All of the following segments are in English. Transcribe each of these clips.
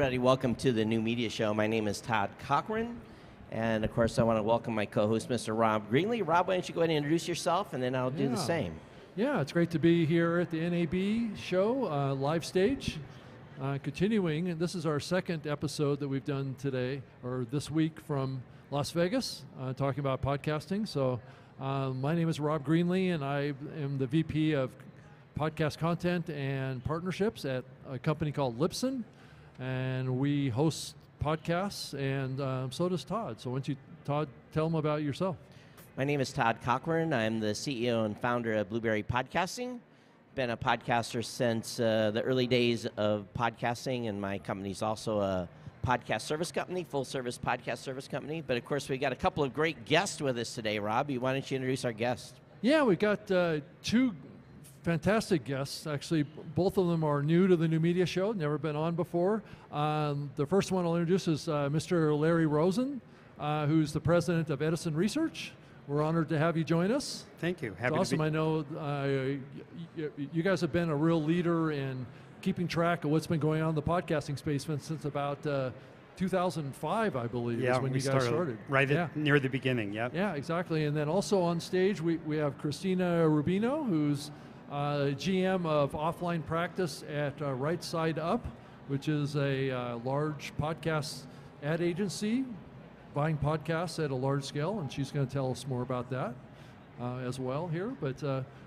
everybody. Welcome to the New Media Show. My name is Todd Cochran, and of course, I want to welcome my co-host, Mr. Rob Greenlee. Rob, why don't you go ahead and introduce yourself, and then I'll do the same. Yeah, it's great to be here at the NAB show, live stage. Continuing, and this is our second episode that we've done today, or this week from Las Vegas, talking about podcasting. So my name is Rob Greenlee, and I am the VP of Podcast Content and Partnerships at a company called Libsyn, and we host podcasts, and so does Todd. So why don't you, Todd, tell them about yourself. My name is Todd Cochran. I'm the CEO and founder of Blueberry Podcasting. Been a podcaster since the early days of podcasting, and my company's also a podcast service company, full-service podcast service company. But of course, we got a couple of great guests with us today. Rob, why don't you introduce our guests? Yeah, we've got two fantastic guests. Actually, both of them are new to the New Media Show, never been on before. The first one I'll introduce is Mr. Larry Rosen, who's the president of Edison Research. We're honored to have you join us. Thank you. Happy it's awesome. I know you guys have been a real leader in keeping track of what's been going on in the podcasting space since about 2005, I believe, is when you guys started. Right near the beginning, yeah. Yeah, exactly. And then also on stage, we have Christina Rubino, who's GM of Offline Practice at Right Side Up, which is a large podcast ad agency buying podcasts at a large scale, and she's going to tell us more about that as well here. But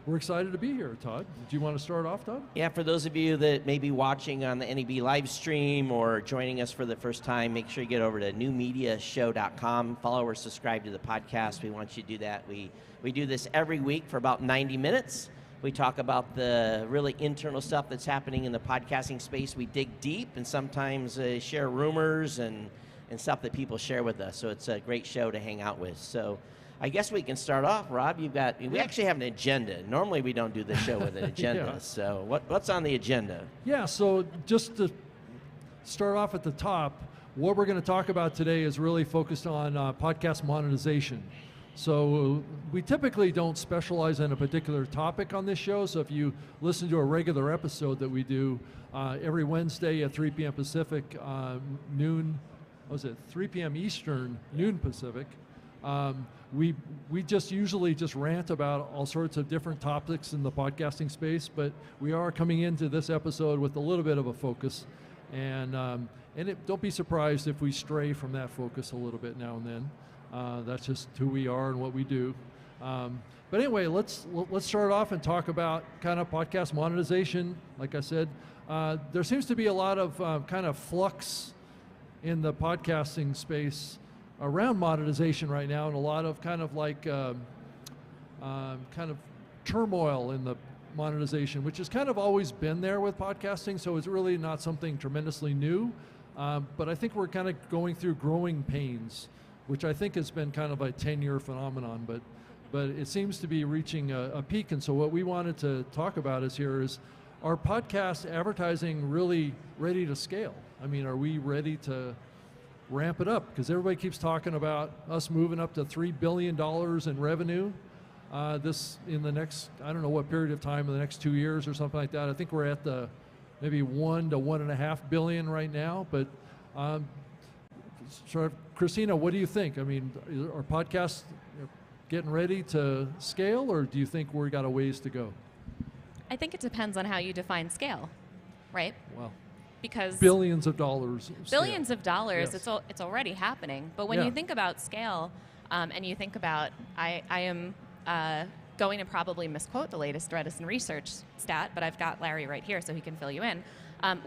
we're excited to be here, Todd. Do you want to start off, Todd? Yeah, for those of you that may be watching on the NAB live stream or joining us for the first time, make sure you get over to newmediashow.com, follow or subscribe to the podcast. We want you to do that. We do this every week for about 90 minutes. We talk about the really internal stuff that's happening in the podcasting space. We dig deep and sometimes share rumors and stuff that people share with us. So it's a great show to hang out with. So I guess we can start off. Rob, we actually have an agenda. Normally we don't do the show with an agenda. Yeah. So what's on the agenda? Yeah, so just to start off at the top, what we're going to talk about today is really focused on podcast monetization. So we typically don't specialize in a particular topic on this show. So if you listen to a regular episode that we do every Wednesday at 3 p.m. Pacific, noon, 3 p.m. Eastern, noon Pacific, we just usually just rant about all sorts of different topics in the podcasting space, but we are coming into this episode with a little bit of a focus, and don't be surprised if we stray from that focus a little bit now and then. That's just who we are and what we do. But anyway, let's start off and talk about kind of podcast monetization. Like I said, there seems to be a lot of kind of flux in the podcasting space around monetization right now, and a lot of kind of like kind of turmoil in the monetization, which has kind of always been there with podcasting, so it's really not something tremendously new. But I think we're kind of going through growing pains, which I think has been kind of a 10-year phenomenon, but it seems to be reaching a peak. And so what we wanted to talk about is are podcast advertising really ready to scale? I mean, are we ready to ramp it up? Because everybody keeps talking about us moving up to $3 billion in revenue this in the next, I don't know what period of time, in the next 2 years or something like that. I think we're at the maybe 1 to 1.5 billion right now, but sort of, Christina, what do you think? I mean, are podcasts getting ready to scale, or do you think we've got a ways to go? I think it depends on how you define scale, right? Well, because billions of dollars. Billions of dollars, yes. It's already happening. But when you think about scale, and you think about, I am going to probably misquote the latest Edison Research stat, but I've got Larry right here so he can fill you in.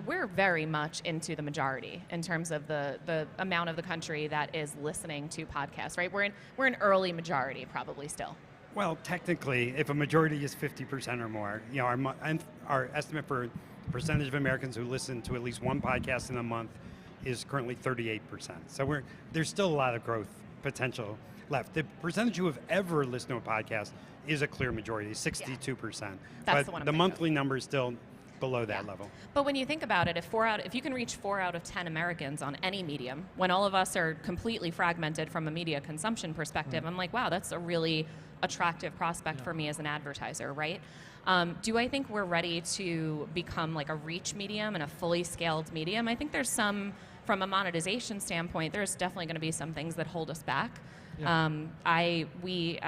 We're very much into the majority in terms of the amount of the country that is listening to podcasts, right? We're an early majority probably still. Well, technically, if a majority is 50% or more, our estimate for the percentage of Americans who listen to at least one podcast in a month is currently 38%. So there's still a lot of growth potential left. The percentage who have ever listened to a podcast is a clear majority, 62%. That's the one. But the monthly number is still below that level. But when you think about it, if you can reach 4 out of 10 Americans on any medium, when all of us are completely fragmented from a media consumption perspective, I'm like, wow, that's a really attractive prospect for me as an advertiser, right? Do I think we're ready to become like a reach medium and a fully scaled medium? I think there's some, from a monetization standpoint, there's definitely going to be some things that hold us back. We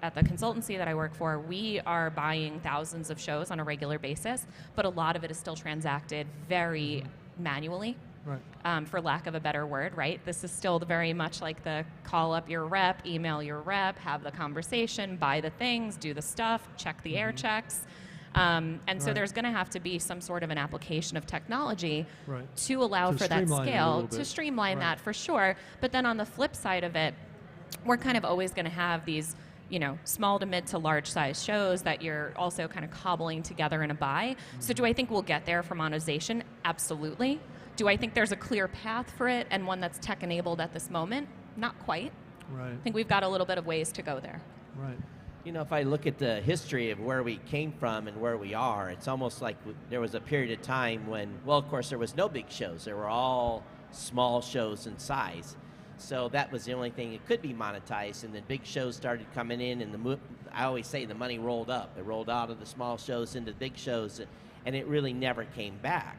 at the consultancy that I work for, we are buying thousands of shows on a regular basis, but a lot of it is still transacted very manually, for lack of a better word, right? This is still very much like the call up your rep, email your rep, have the conversation, buy the things, do the stuff, check the air checks. So there's going to have to be some sort of an application of technology to allow for that scale, to streamline that for sure. But then on the flip side of it, we're kind of always going to have these, you know, small to mid to large size shows that you're also kind of cobbling together in a buy. So do I think we'll get there for monetization? Absolutely. Do I think there's a clear path for it and one that's tech enabled at this moment? Not quite. I think we've got a little bit of ways to go there. You know, if I look at the history of where we came from and where we are, it's almost like there was a period of time when, well, of course, there was no big shows. There were all small shows in size. So that was the only thing that could be monetized, and the big shows started coming in, and I always say the money rolled up. It rolled out of the small shows into the big shows, and it really never came back.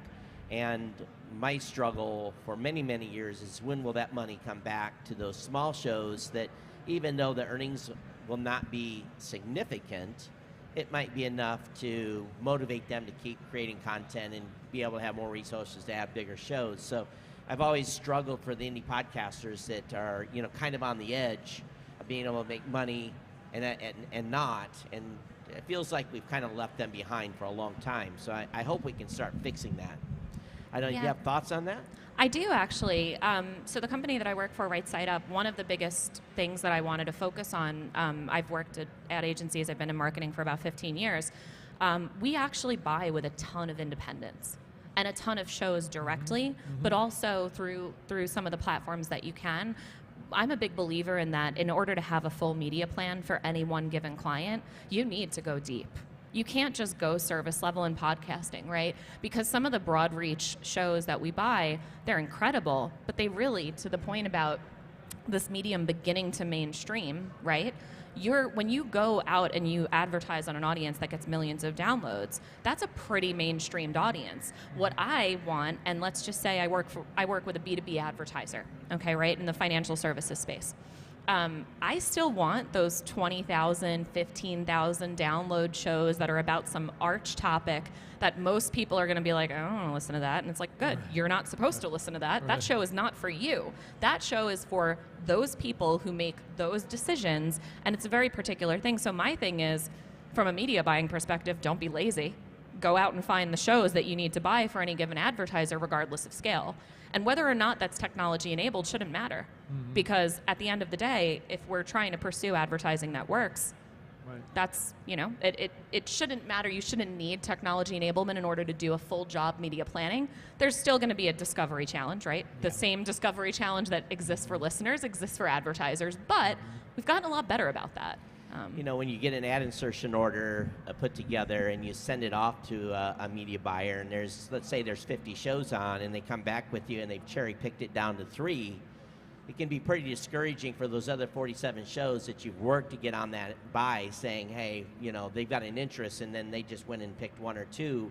And my struggle for many, many years is when will that money come back to those small shows that, even though the earnings will not be significant, it might be enough to motivate them to keep creating content and be able to have more resources to have bigger shows. So I've always struggled for the indie podcasters that are, you know, kind of on the edge of being able to make money and not. And it feels like we've kind of left them behind for a long time. So I hope we can start fixing that. I don't know, you have thoughts on that? I do, actually. So the company that I work for, Right Side Up, one of the biggest things that I wanted to focus on, I've worked at ad agencies, I've been in marketing for about 15 years. We actually buy with a ton of independents and a ton of shows directly, but also through some of the platforms that you can. I'm a big believer in that in order to have a full media plan for any one given client, you need to go deep. You can't just go service level in podcasting, right? Because some of the broad reach shows that we buy, they're incredible, but they really, to the point about this medium beginning to mainstream, right? When you go out and you advertise on an audience that gets millions of downloads, that's a pretty mainstreamed audience. What I want, and let's just say I work with a B2B advertiser, okay, right, in the financial services space. I still want those 20,000, 15,000 download shows that are about some arch topic that most people are going to be like, I don't want to listen to that. And it's like, good, you're not supposed to listen to that. That show is not for you. That show is for those people who make those decisions, and it's a very particular thing. So my thing is, from a media buying perspective, don't be lazy. Go out and find the shows that you need to buy for any given advertiser, regardless of scale. And whether or not that's technology enabled shouldn't matter, because at the end of the day, if we're trying to pursue advertising that works, that's, you know, it shouldn't matter. You shouldn't need technology enablement in order to do a full job media planning. There's still going to be a discovery challenge, right? The same discovery challenge that exists for listeners exists for advertisers, but we've gotten a lot better about that. You know, when you get an ad insertion order put together and you send it off to a media buyer, and let's say there's 50 shows on, and they come back with you and they've cherry-picked it down to 3, it can be pretty discouraging for those other 47 shows that you've worked to get on that buy, saying, hey, you know, they've got an interest, and then they just went and picked 1 or 2.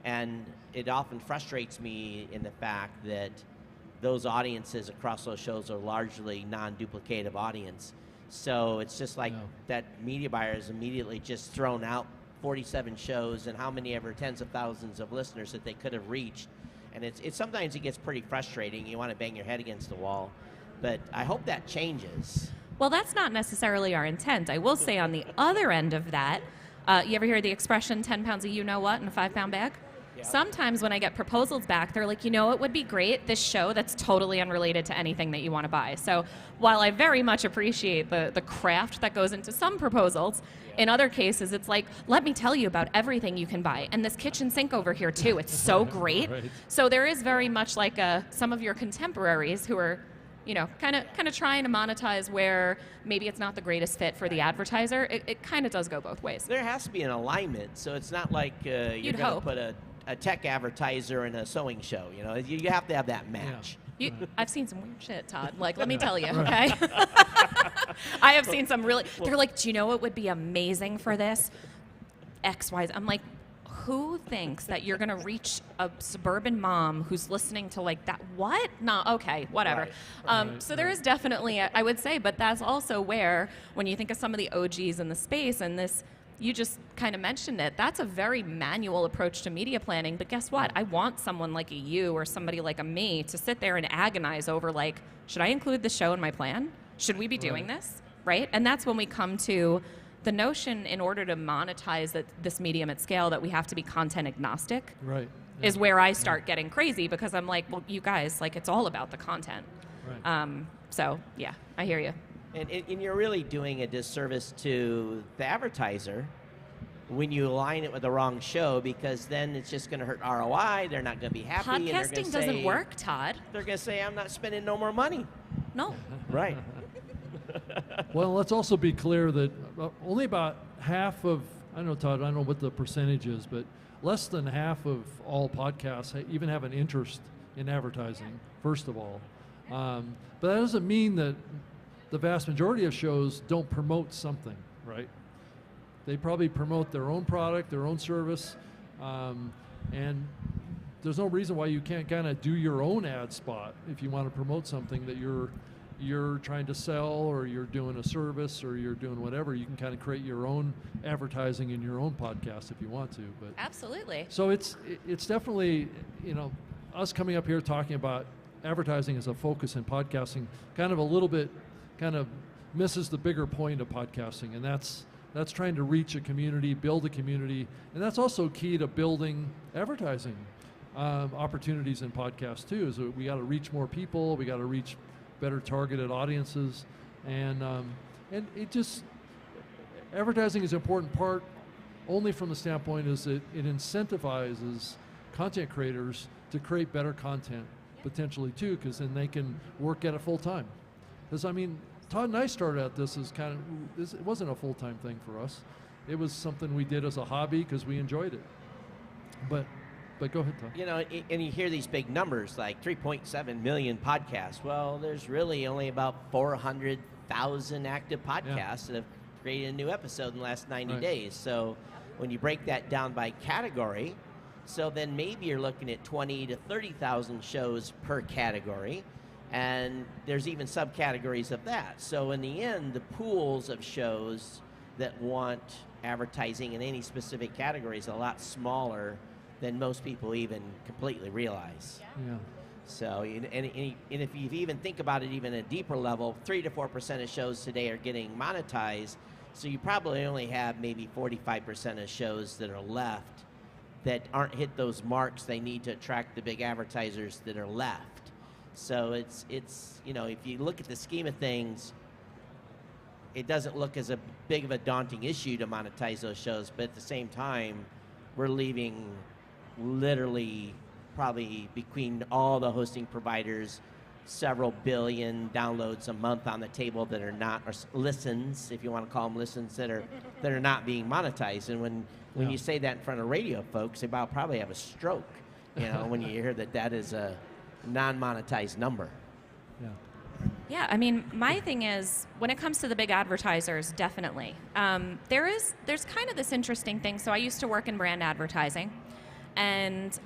And it often frustrates me in the fact that those audiences across those shows are largely non-duplicative audience. So it's just like that media buyer is immediately just thrown out 47 shows and how many ever tens of thousands of listeners that they could have reached. And it's sometimes it gets pretty frustrating. You want to bang your head against the wall. But I hope that changes. Well, that's not necessarily our intent. I will say on the other end of that, you ever hear the expression 10 pounds of you-know-what in a 5-pound bag? Sometimes when I get proposals back, they're like, you know, it would be great, this show that's totally unrelated to anything that you want to buy. So while I very much appreciate the craft that goes into some proposals, in other cases, it's like, let me tell you about everything you can buy. And this kitchen sink over here, too, it's so great. So there is very much like some of your contemporaries who are, you know, kind of trying to monetize where maybe it's not the greatest fit for the advertiser. It kind of does go both ways. There has to be an alignment, so it's not like you're going to put a a tech advertiser and a sewing show. You know, you have to have that match. I've seen some weird shit, Todd. Like, let me tell you, okay? I have seen some really, they're like, do you know what would be amazing for this? X, Y, Z. I'm like, who thinks that you're going to reach a suburban mom who's listening to like that? What? No, okay, whatever. So there is definitely, I would say, but that's also where, when you think of some of the OGs in the space and this, you just kind of mentioned it, that's a very manual approach to media planning. But guess what? I want someone like a you or somebody like a me to sit there and agonize over like, should I include this show in my plan? Should we be doing this? Right? And that's when we come to the notion, in order to monetize this medium at scale, that we have to be content agnostic. Right. Is where I start getting crazy, because I'm like, well, you guys, like, it's all about the content. Right. So yeah, I hear you. And you're really doing a disservice to the advertiser when you align it with the wrong show, because then it's just going to hurt ROI. They're not going to be happy. And they're Podcasting gonna doesn't say, work, Todd. They're going to say, I'm not spending no more money. No. Right. Well, let's also be clear that only about half of, I don't know, Todd, I don't know what the percentage is, but less than half of all podcasts even have an interest in advertising, first of all. But that doesn't mean that the vast majority of shows don't promote something, right? They probably promote their own product, their own service, and there's no reason why you can't kind of do your own ad spot if you want to promote something that you're trying to sell, or you're doing a service, or you're doing whatever. You can kind of create your own advertising in your own podcast if you want to. But Absolutely. so it's definitely, you know, us coming up here talking about advertising as a focus in podcasting kind of a little bit kind of misses the bigger point of podcasting, and that's trying to reach a community, build a community, and that's also key to building advertising opportunities in podcasts too. Is that we got to reach more people, we got to reach better targeted audiences, and it just, advertising is an important part only from the standpoint is that it incentivizes content creators to create better content potentially too, because then they can work at it full time. Because I mean, Todd and I started at this as kind of, it wasn't a full-time thing for us. It was something we did as a hobby because we enjoyed it. But go ahead, Todd. You know, and you hear these big numbers like 3.7 million podcasts. Well, there's really only about 400,000 active podcasts that have created a new episode in the last 90 days. So when you break that down by category, so then maybe you're looking at 20 to 30,000 shows per category. And there's even subcategories of that. So in the end, the pools of shows that want advertising in any specific category is a lot smaller than most people even completely realize. Yeah. So, and if you even think about it even at a deeper level, 3 to 4% of shows today are getting monetized. So you probably only have maybe 45% of shows that are left that aren't hit those marks they need to attract the big advertisers that are left. So it's you know, if you look at the scheme of things, it doesn't look as a big of a daunting issue to monetize those shows, but at the same time, we're leaving literally probably between all the hosting providers several billion downloads a month on the table that are not, or listens, if you want to call them listens, that are not being monetized. And when you say that in front of radio folks, they probably have a stroke, you know, when you hear that is a non-monetized number. Yeah. Yeah, I mean, my thing is, when it comes to the big advertisers, definitely. There's kind of this interesting thing. So I used to work in brand advertising, and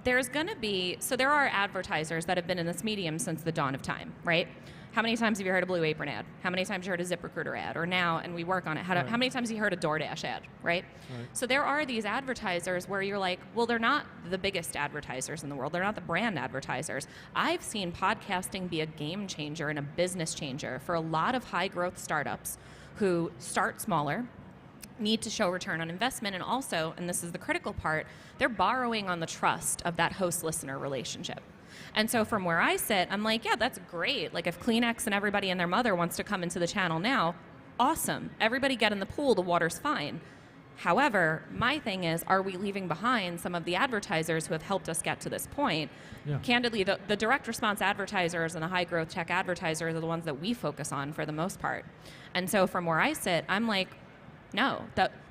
there's going to be, so there are advertisers that have been in this medium since the dawn of time, right? How many times have you heard a Blue Apron ad? How many times have you heard a ZipRecruiter ad? Or now, and we work on it, how many times have you heard a DoorDash ad, right? So there are these advertisers where you're like, well, they're not the biggest advertisers in the world. They're not the brand advertisers. I've seen podcasting be a game changer and a business changer for a lot of high growth startups who start smaller, need to show return on investment, and also, and this is the critical part, they're borrowing on the trust of that host-listener relationship. And so from where I sit, I'm like, yeah, that's great. Like if Kleenex and everybody and their mother wants to come into the channel now, awesome. Everybody get in the pool, the water's fine. However, my thing is, are we leaving behind some of the advertisers who have helped us get to this point? Yeah. Candidly, the direct response advertisers and the high growth tech advertisers are the ones that we focus on for the most part. And so from where I sit, I'm like, no,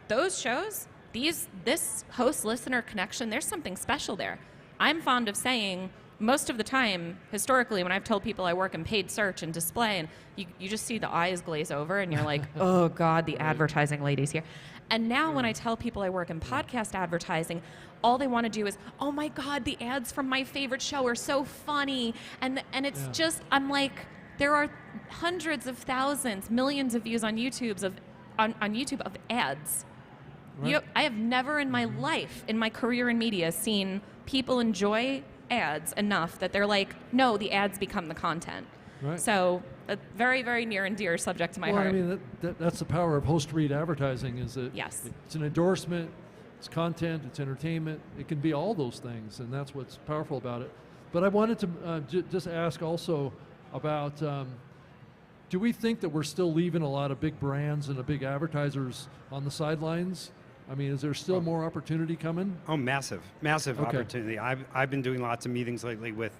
those shows this host-listener connection, there's something special there. I'm fond of saying, most of the time, historically, when I've told people I work in paid search and display, and you just see the eyes glaze over, and you're like, oh God, the advertising lady's here. And now when I tell people I work in podcast advertising, all they want to do is, oh my God, the ads from my favorite show are so funny. And it's just, I'm like, there are hundreds of thousands, millions of views on YouTube of ads. Right. I have never in my life, in my career in media, seen people enjoy ads enough that they're like, no, the ads become the content. Right. So a very, very near and dear subject to my heart. I mean, that's the power of host-read advertising, is that Yes. it's an endorsement, it's content, it's entertainment. It can be all those things, and that's what's powerful about it. But I wanted to just ask also about, do we think that we're still leaving a lot of big brands and the big advertisers on the sidelines? I mean, is there still more opportunity coming? Oh, massive opportunity. I've been doing lots of meetings lately with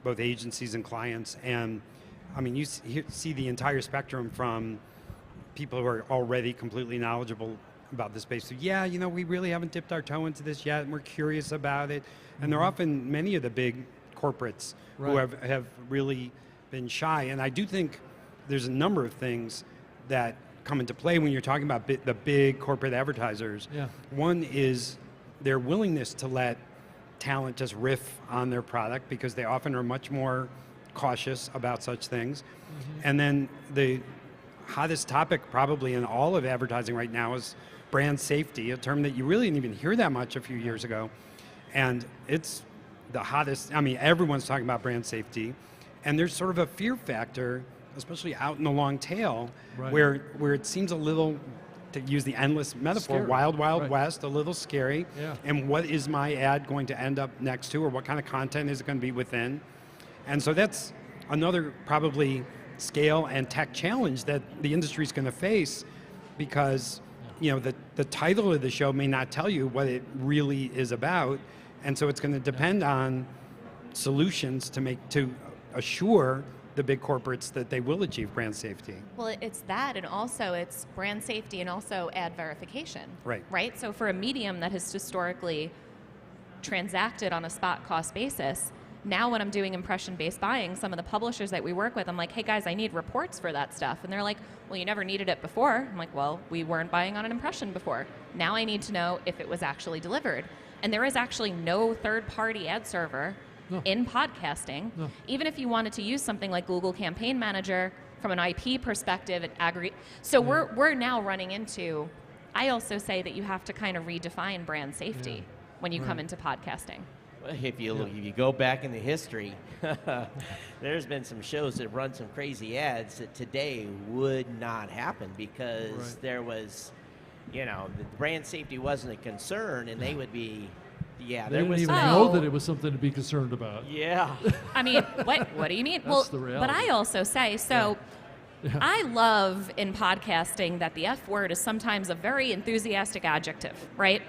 both agencies and clients, and I mean, you see the entire spectrum from people who are already completely knowledgeable about the space. So yeah, we really haven't dipped our toe into this yet, and we're curious about it. And they're often many of the big corporates who have really been shy. And I do think there's a number of things that come into play when you're talking about the big corporate advertisers. Yeah. One is their willingness to let talent just riff on their product, because they often are much more cautious about such things. And then the hottest topic probably in all of advertising right now is brand safety, a term that you really didn't even hear that much a few years ago. And it's the hottest. I mean, everyone's talking about brand safety, and there's sort of a fear factor, especially out in the long tail, where it seems a little, to use the endless metaphor, scary. wild west, a little scary. Yeah. And what is my ad going to end up next to, or what kind of content is it going to be within? And so that's another probably scale and tech challenge that the industry is going to face, because the title of the show may not tell you what it really is about, and so it's going to depend on solutions to assure the big corporates that they will achieve brand safety. Well, it's that, and also it's brand safety and also ad verification. Right. Right? So for a medium that has historically transacted on a spot cost basis, now when I'm doing impression-based buying, some of the publishers that we work with, I'm like, hey guys, I need reports for that stuff. And they're like, well, you never needed it before. I'm like, well, we weren't buying on an impression before. Now I need to know if it was actually delivered. And there is actually no third-party ad server in podcasting. No. Even if you wanted to use something like Google Campaign Manager from an IP perspective and aggregate. So we're now running into, I also say that you have to kind of redefine brand safety when you come into podcasting. Well, if you go back in the history, there's been some shows that run some crazy ads that today would not happen, because there was, the brand safety wasn't a concern, and they would be, they didn't even know that it was something to be concerned about. Yeah. I mean, what do you mean? That's the reality. But I also say, I love in podcasting that the F word is sometimes a very enthusiastic adjective, right?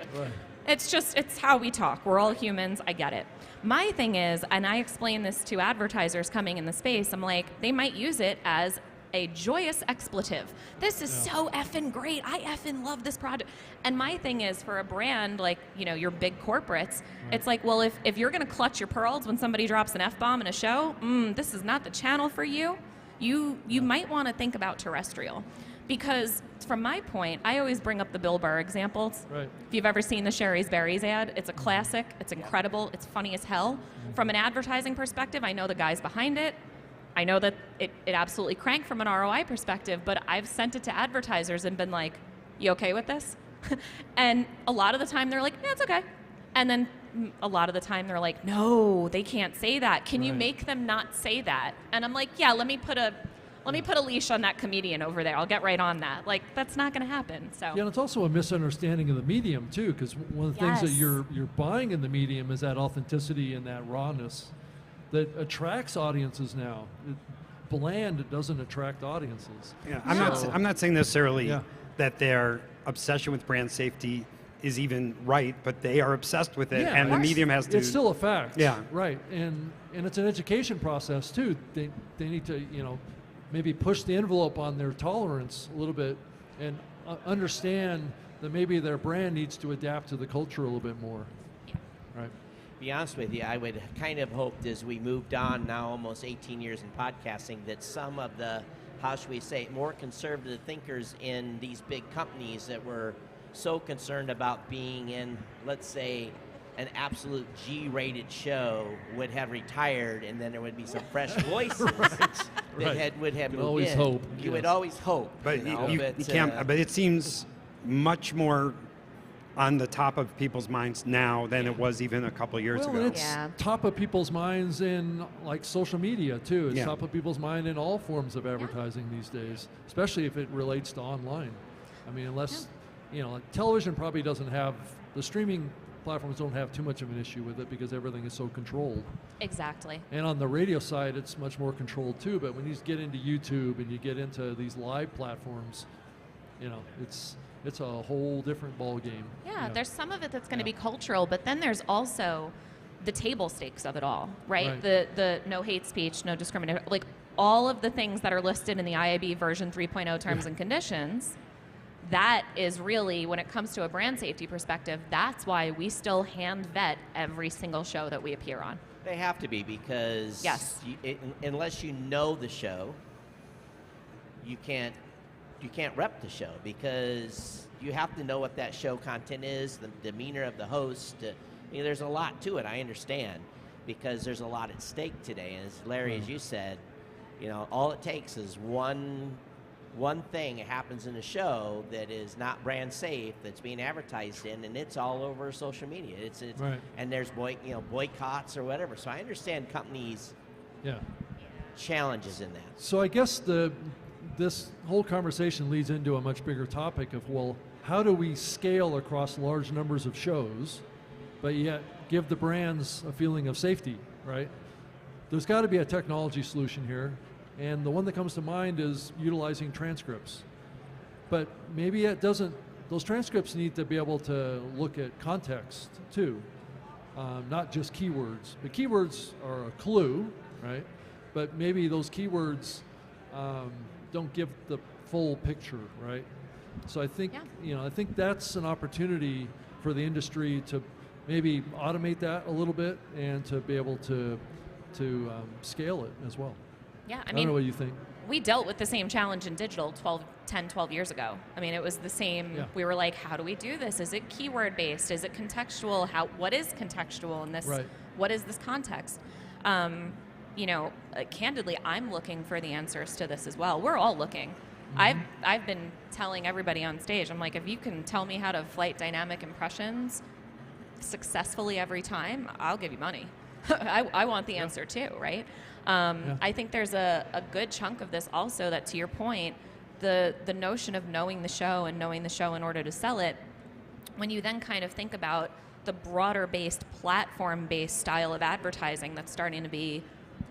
It's how we talk. We're all humans. I get it. My thing is, and I explain this to advertisers coming in the space, I'm like, they might use it as a joyous expletive. This is so effing great. I effing love this product. And my thing is, for a brand like, your big corporates, it's like, well, if you're going to clutch your pearls when somebody drops an F-bomb in a show, this is not the channel for you. You might want to think about terrestrial. Because from my point, I always bring up the Bill Burr examples. Right. If you've ever seen the Sherry's Berries ad, it's a classic. It's incredible. It's funny as hell. From an advertising perspective, I know the guys behind it. I know that it absolutely cranked from an ROI perspective, but I've sent it to advertisers and been like, you okay with this? And a lot of the time they're like, yeah, it's okay. And then a lot of the time they're like, no, they can't say that. Can you make them not say that? And I'm like, yeah, let me put a leash on that comedian over there. I'll get right on that. Like, that's not going to happen. So yeah, and it's also a misunderstanding of the medium too, because one of the things that you're buying in the medium is that authenticity and that rawness that attracts audiences now. Bland, it doesn't attract audiences. Yeah, I'm not saying necessarily that their obsession with brand safety is even right, but they are obsessed with it, and the medium has to. It's still a fact. Yeah. Right, and it's an education process too. They need to maybe push the envelope on their tolerance a little bit and understand that maybe their brand needs to adapt to the culture a little bit more. Yeah. Right. To be honest with you, I would kind of hoped as we moved on now almost 18 years in podcasting that some of the, how should we say, more conservative thinkers in these big companies that were so concerned about being in, let's say, an absolute G-rated show would have retired, and then there would be some fresh voices that would have moved always in. hope, You would yes. always hope. But you know, you can't. But it seems much more on the top of people's minds now than it was even a couple of years Well, ago. it's Yeah. top of people's minds in like social media too. It's Yeah. top of people's mind in all forms of advertising these days, especially if it relates to online. I mean, unless, like television probably doesn't have, the streaming platforms don't have too much of an issue with it because everything is so controlled. Exactly. And on the radio side, it's much more controlled too, but when you get into YouTube and you get into these live platforms, it's a whole different ball game. Yeah, there's some of it that's going to Yeah. be cultural, but then there's also the table stakes of it all, right? Right. The no hate speech, no discrimination, like all of the things that are listed in the IAB version 3.0 terms and conditions. That is really, when it comes to a brand safety perspective, that's why we still hand vet every single show that we appear on. They have to be, because Yes. unless you know the show, you can't rep the show, because you have to know what that show content is, the demeanor of the host. There's a lot to it, I understand, because there's a lot at stake today. And as Larry, as you said, all it takes is one thing that happens in a show that is not brand safe, that's being advertised in, and it's all over social media. It's Right. And there's boycotts or whatever. So I understand companies' Yeah. challenges in that. So I guess this whole conversation leads into a much bigger topic of, well, how do we scale across large numbers of shows, but yet give the brands a feeling of safety, right? There's got to be a technology solution here, and the one that comes to mind is utilizing transcripts. But maybe it doesn't, those transcripts need to be able to look at context too, not just keywords. The keywords are a clue, right? But maybe those keywords don't give the full picture, right? So I think, I think that's an opportunity for the industry to maybe automate that a little bit and to be able to scale it as well. Yeah, I don't know what you think. we dealt with the same challenge in digital 12 years ago. I mean, it was the same. Yeah. We were like, how do we do this? Is it keyword based? Is it contextual? What is contextual in this? Right. What is this context? Candidly, I'm looking for the answers to this as well. We're all looking. Mm-hmm. I've been telling everybody on stage, I'm like, if you can tell me how to flight dynamic impressions successfully every time, I'll give you money. I want the answer too, right? I think there's a good chunk of this also that, to your point, the notion of knowing the show and knowing the show in order to sell it, when you then kind of think about the broader based, platform based style of advertising that's starting to be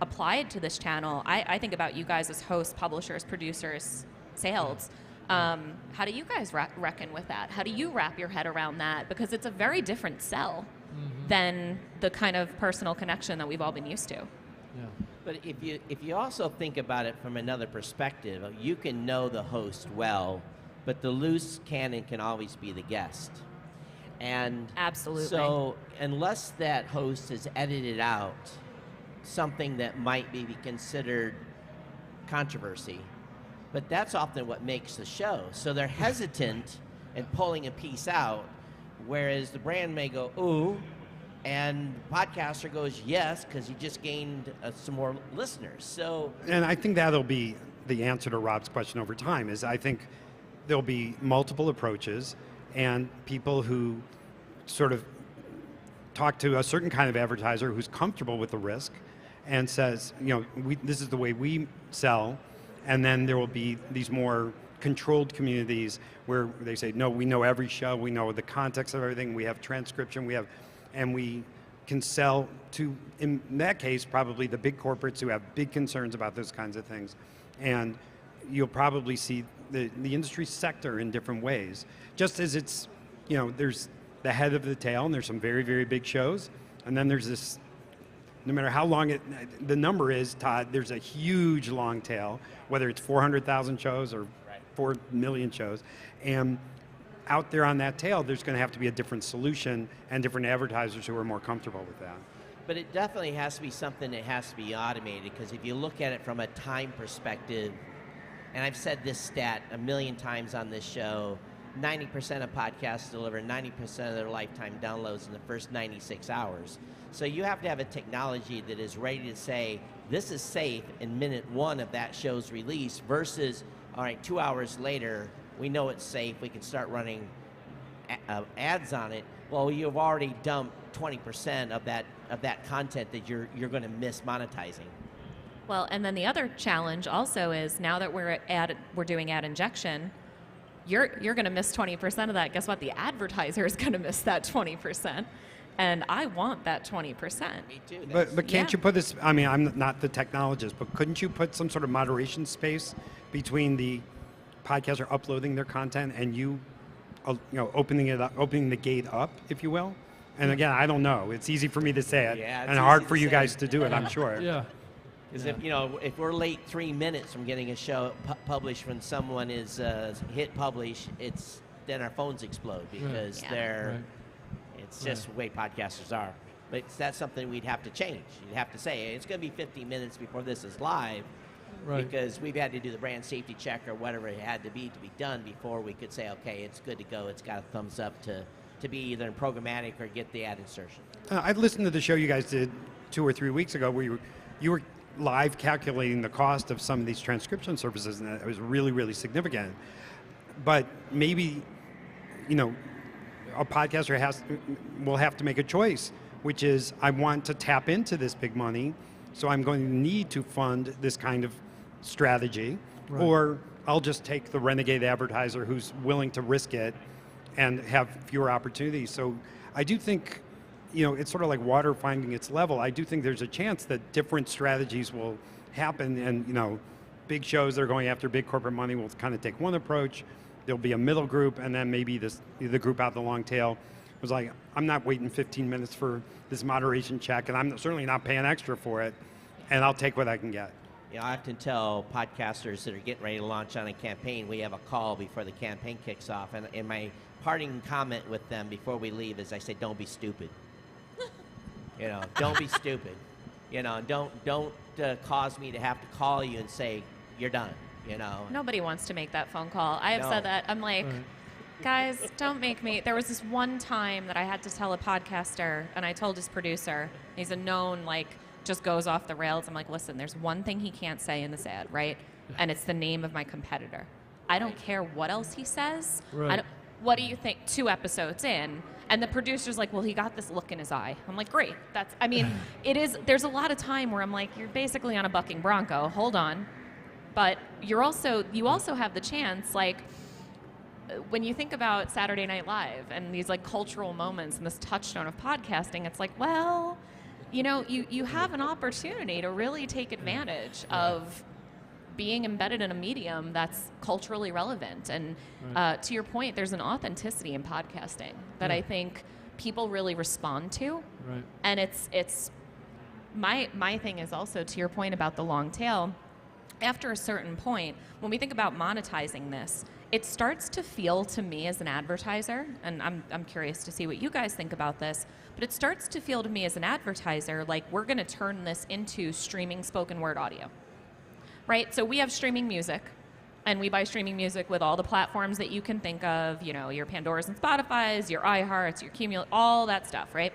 applied to this channel, I think about you guys as hosts, publishers, producers, sales. How do you guys reckon with that? How do you wrap your head around that? Because it's a very different sell than the kind of personal connection that we've all been used to. Yeah. But if you also think about it from another perspective, you can know the host well, but the loose cannon can always be the guest. And Absolutely. so unless that host has edited out something that might be considered controversy, but that's often what makes the show. So they're hesitant in pulling a piece out, whereas the brand may go, ooh, and the podcaster goes, yes, because he just gained some more listeners. So, and I think that'll be the answer to Rob's question over time, is I think there'll be multiple approaches, and people who sort of talk to a certain kind of advertiser who's comfortable with the risk and says, this is the way we sell, and then there will be these more controlled communities where they say, no, we know every show, we know the context of everything, we have transcription, and we can sell to, in that case, probably the big corporates who have big concerns about those kinds of things. And you'll probably see the industry sector in different ways. Just as it's, there's the head of the tail, and there's some very, very big shows, and then there's this, no matter how long the number is, Todd, there's a huge long tail, whether it's 400,000 shows or 4 million shows. And out there on that tail, there's going to have to be a different solution and different advertisers who are more comfortable with that. But it definitely has to be something that has to be automated, because if you look at it from a time perspective, and I've said this stat a million times on this show, 90% of podcasts deliver 90% of their lifetime downloads in the first 96 hours. So you have to have a technology that is ready to say, this is safe in minute 1 of that show's release versus, all right, 2 hours later, we know it's safe, we can start running ads on it. Well, you've already dumped 20% of that content that you're going to miss monetizing. Well, and then the other challenge also is, now that we're doing ad injection, you're going to miss 20% of that. Guess what? The advertiser is going to miss that 20%. And I want that 20%. Me too. But can't you put this, I mean, I'm not the technologist, but couldn't you put some sort of moderation space between the podcaster uploading their content and you opening the gate up, if you will? And again, I don't know. It's easy for me to say it, and hard for you guys to do it, I'm sure. Yeah. Because if we're late 3 minutes from getting a show published when someone is hit publish, then our phones explode because it's just the way podcasters are. But that's something we'd have to change. You'd have to say, it's going to be 50 minutes before this is live, because we've had to do the brand safety check or whatever it had to be done before we could say, okay, it's good to go. It's got a thumbs up to be either in programmatic or get the ad insertion. I've listened to the show you guys did 2 or 3 weeks ago where you were live calculating the cost of some of these transcription services, and it was really, really significant. But maybe, a podcaster will have to make a choice, which is, I want to tap into this big money, so I'm going to need to fund this kind of strategy, or I'll just take the renegade advertiser who's willing to risk it and have fewer opportunities. So I do think, it's sort of like water finding its level. I do think there's a chance that different strategies will happen, and big shows that are going after big corporate money will kind of take one approach. There'll be a middle group, and then maybe the group out the long tail was like, I'm not waiting 15 minutes for this moderation check, and I'm certainly not paying extra for it, and I'll take what I can get. I often tell podcasters that are getting ready to launch on a campaign, we have a call before the campaign kicks off, and my parting comment with them before we leave is I say, don't be stupid. Don't be stupid. Don't cause me to have to call you and say, you're done. Nobody wants to make that phone call. I have said that. I'm like, guys, don't make me. There was this one time that I had to tell a podcaster, and I told his producer, he's a known, just goes off the rails. I'm like, listen, there's one thing he can't say in this ad, right? And it's the name of my competitor. I don't care what else he says. Right. What do you think? 2 episodes in, and the producer's like, well, he got this look in his eye. I'm like, great. There's a lot of time where I'm like, you're basically on a bucking bronco. Hold on. But you also have the chance, when you think about Saturday Night Live and these cultural moments and this touchstone of podcasting, it's like, well, you have an opportunity to really take advantage of being embedded in a medium that's culturally relevant. And to your point, there's an authenticity in podcasting that I think people really respond to. Right. And it's my thing is also, to your point about the long tail, after a certain point, when we think about monetizing this, it starts to feel to me as an advertiser, and I'm curious to see what you guys think about this, but it starts to feel to me as an advertiser like we're going to turn this into streaming spoken word audio, right? So we have streaming music, and we buy streaming music with all the platforms that you can think of, your Pandoras and Spotifys, your iHearts, your Cumulus, all that stuff, right?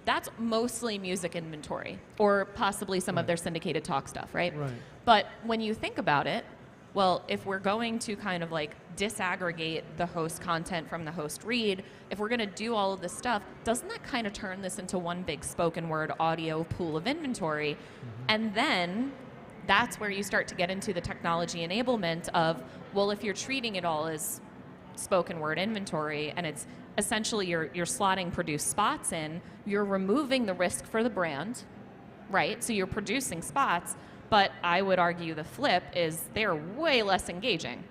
That's mostly music inventory, or possibly some of their syndicated talk stuff, right? Right. But when you think about it, well, if we're going to kind of disaggregate the host content from the host read, if we're going to do all of this stuff, doesn't that kind of turn this into one big spoken word audio pool of inventory? Mm-hmm. And then that's where you start to get into the technology enablement of, well, if you're treating it all as spoken word inventory and it's essentially you're slotting produced spots in, you're removing the risk for the brand, right? So you're producing spots, but I would argue the flip is they're way less engaging.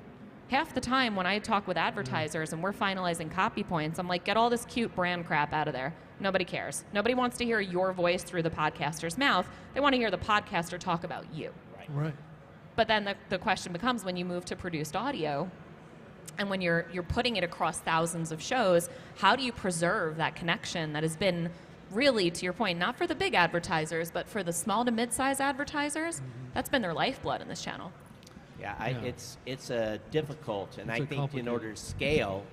Half the time when I talk with advertisers and we're finalizing copy points, I'm like, get all this cute brand crap out of there. Nobody cares. Nobody wants to hear your voice through the podcaster's mouth. They want to hear the podcaster talk about you. Right. But then the question becomes, when you move to produced audio, And when you're putting it across thousands of shows, how do you preserve that connection that has been really, to your point, not for the big advertisers, but for the small to mid-size advertisers? That's been their lifeblood in this channel. Yeah, it's difficult, and It's I think in order to scale,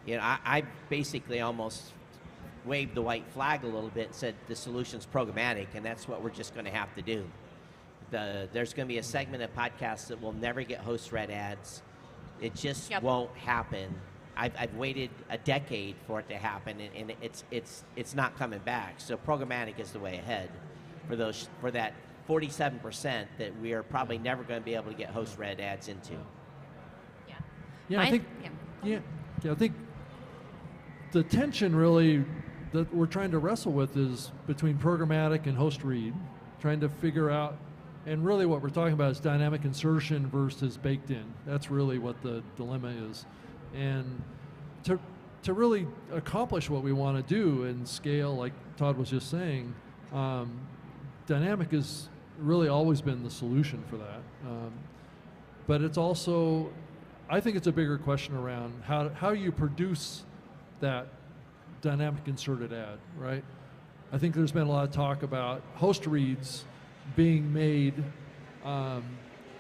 I basically almost waved the white flag a little bit and said the solution's programmatic, and that's what we're just going to have to do. There's going to be a segment of podcasts that will never get host-read ads. It just won't happen. I've waited a decade for it to happen, and it's not coming back. So programmatic is the way ahead for that 47% that we are probably never going to be able to get host-read ads into. I think the tension really that we're trying to wrestle with is between programmatic and host read, trying to figure out, and really what we're talking about is dynamic insertion versus baked in. That's really what the dilemma is. And to really accomplish what we want to do and scale, like Todd was just saying, dynamic has really always been the solution for that. But it's also, I think it's a bigger question around how you produce that dynamic inserted ad, right? I think there's been a lot of talk about host reads being made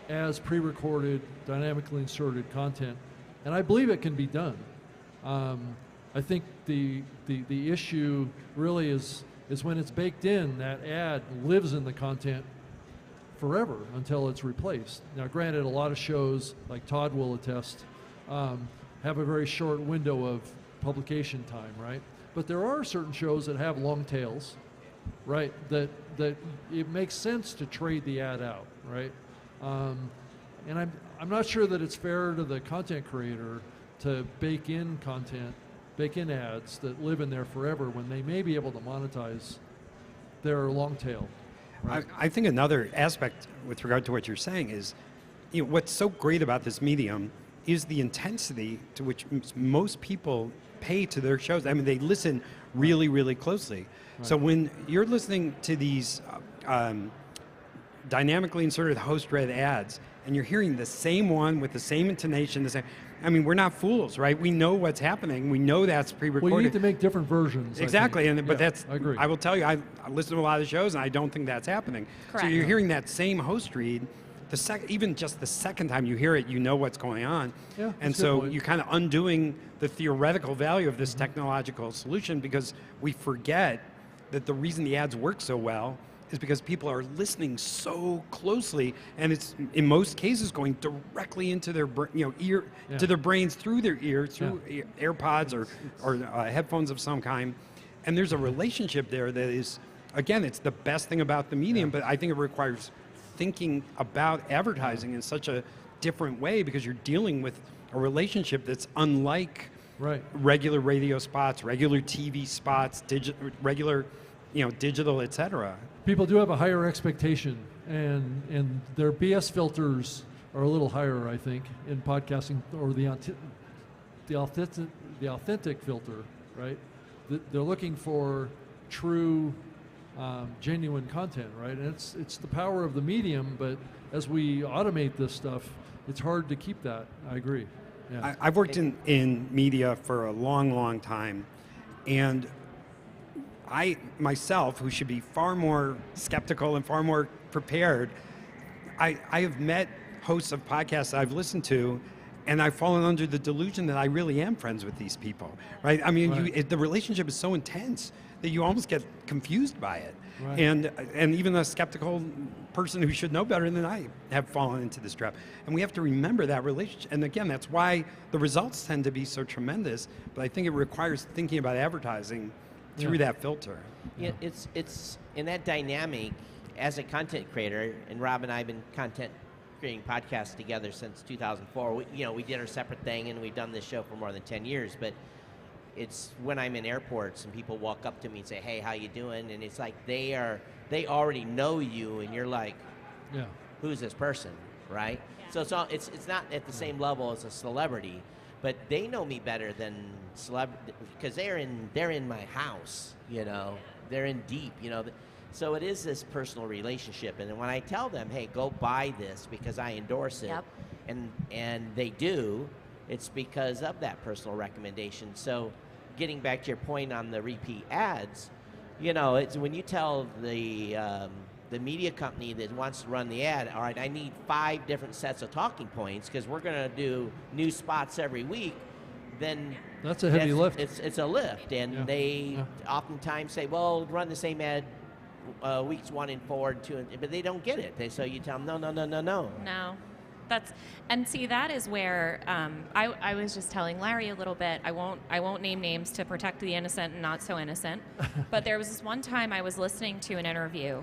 as pre-recorded, dynamically inserted content, and I believe it can be done. I think the issue really is when it's baked in, that ad lives in the content forever until it's replaced. Now, granted, a lot of shows, like Todd will attest, have a very short window of publication time, right? But there are certain shows that have long tails, right? That it makes sense to trade the ad out, right? And I'm not sure that it's fair to the content creator to bake in ads that live in there forever when they may be able to monetize their long tail. Right? I think another aspect with regard to what you're saying is, what's so great about this medium is the intensity to which most people pay to their shows. I mean, they listen really, really closely. Right. So when you're listening to these dynamically inserted host-read ads, and you're hearing the same one with the same intonation, we're not fools, right? We know what's happening. We know that's pre-recorded. Well, you need to make different versions. Exactly, but I agree. I will tell you, I listen to a lot of shows, and I don't think that's happening. Correct. So you're hearing that same host read. Even just the second time you hear it, you know what's going on. Yeah, and so you're kind of undoing the theoretical value of this technological solution, because we forget that the reason the ads work so well is because people are listening so closely, and it's in most cases going directly into their ear, to their brains through their ear, through AirPods or headphones of some kind. And there's a relationship there that is, again, it's the best thing about the medium, but I think it requires thinking about advertising in such a different way, because you're dealing with a relationship that's unlike regular radio spots, regular TV spots, regular digital, etc. People do have a higher expectation, and their BS filters are a little higher, I think, in podcasting, or the authentic filter, right? They're looking for true, genuine content, right? And it's the power of the medium, but as we automate this stuff, it's hard to keep that. I agree. Yeah. I've worked in media for a long, long time, and I myself, who should be far more skeptical and far more prepared, I have met hosts of podcasts I've listened to, and I've fallen under the delusion that I really am friends with these people, right? I mean, the relationship is so intense that you almost get confused by it. Right. And even a skeptical person who should know better than I have fallen into this trap. And we have to remember that relationship. And again, that's why the results tend to be so tremendous, but I think it requires thinking about advertising through that filter. Yeah, it's in that dynamic as a content creator, and Rob and I have been content creating podcasts together since 2004. We did our separate thing, and we've done this show for more than 10 years, but it's when I'm in airports and people walk up to me and say, "Hey, how you doing?" And it's like they already know you, and you're like, "Who's this person?" Right? Yeah. So it's not at the same level as a celebrity, but they know me better than celebrity, because they're in my house, they're in deep, So it is this personal relationship, and when I tell them, "Hey, go buy this because I endorse it," and they do, it's because of that personal recommendation. So getting back to your point on the repeat ads, it's when you tell the media company that wants to run the ad, all right, I need 5 different sets of talking points because we're going to do new spots every week, then that's a heavy lift. It's a lift, and they oftentimes say, well, run the same ad weeks 1 and 4 and 2, but they don't get it. So you tell them, no. No. That is where I was just telling Larry a little bit. I won't name names to protect the innocent and not so innocent. But there was this one time I was listening to an interview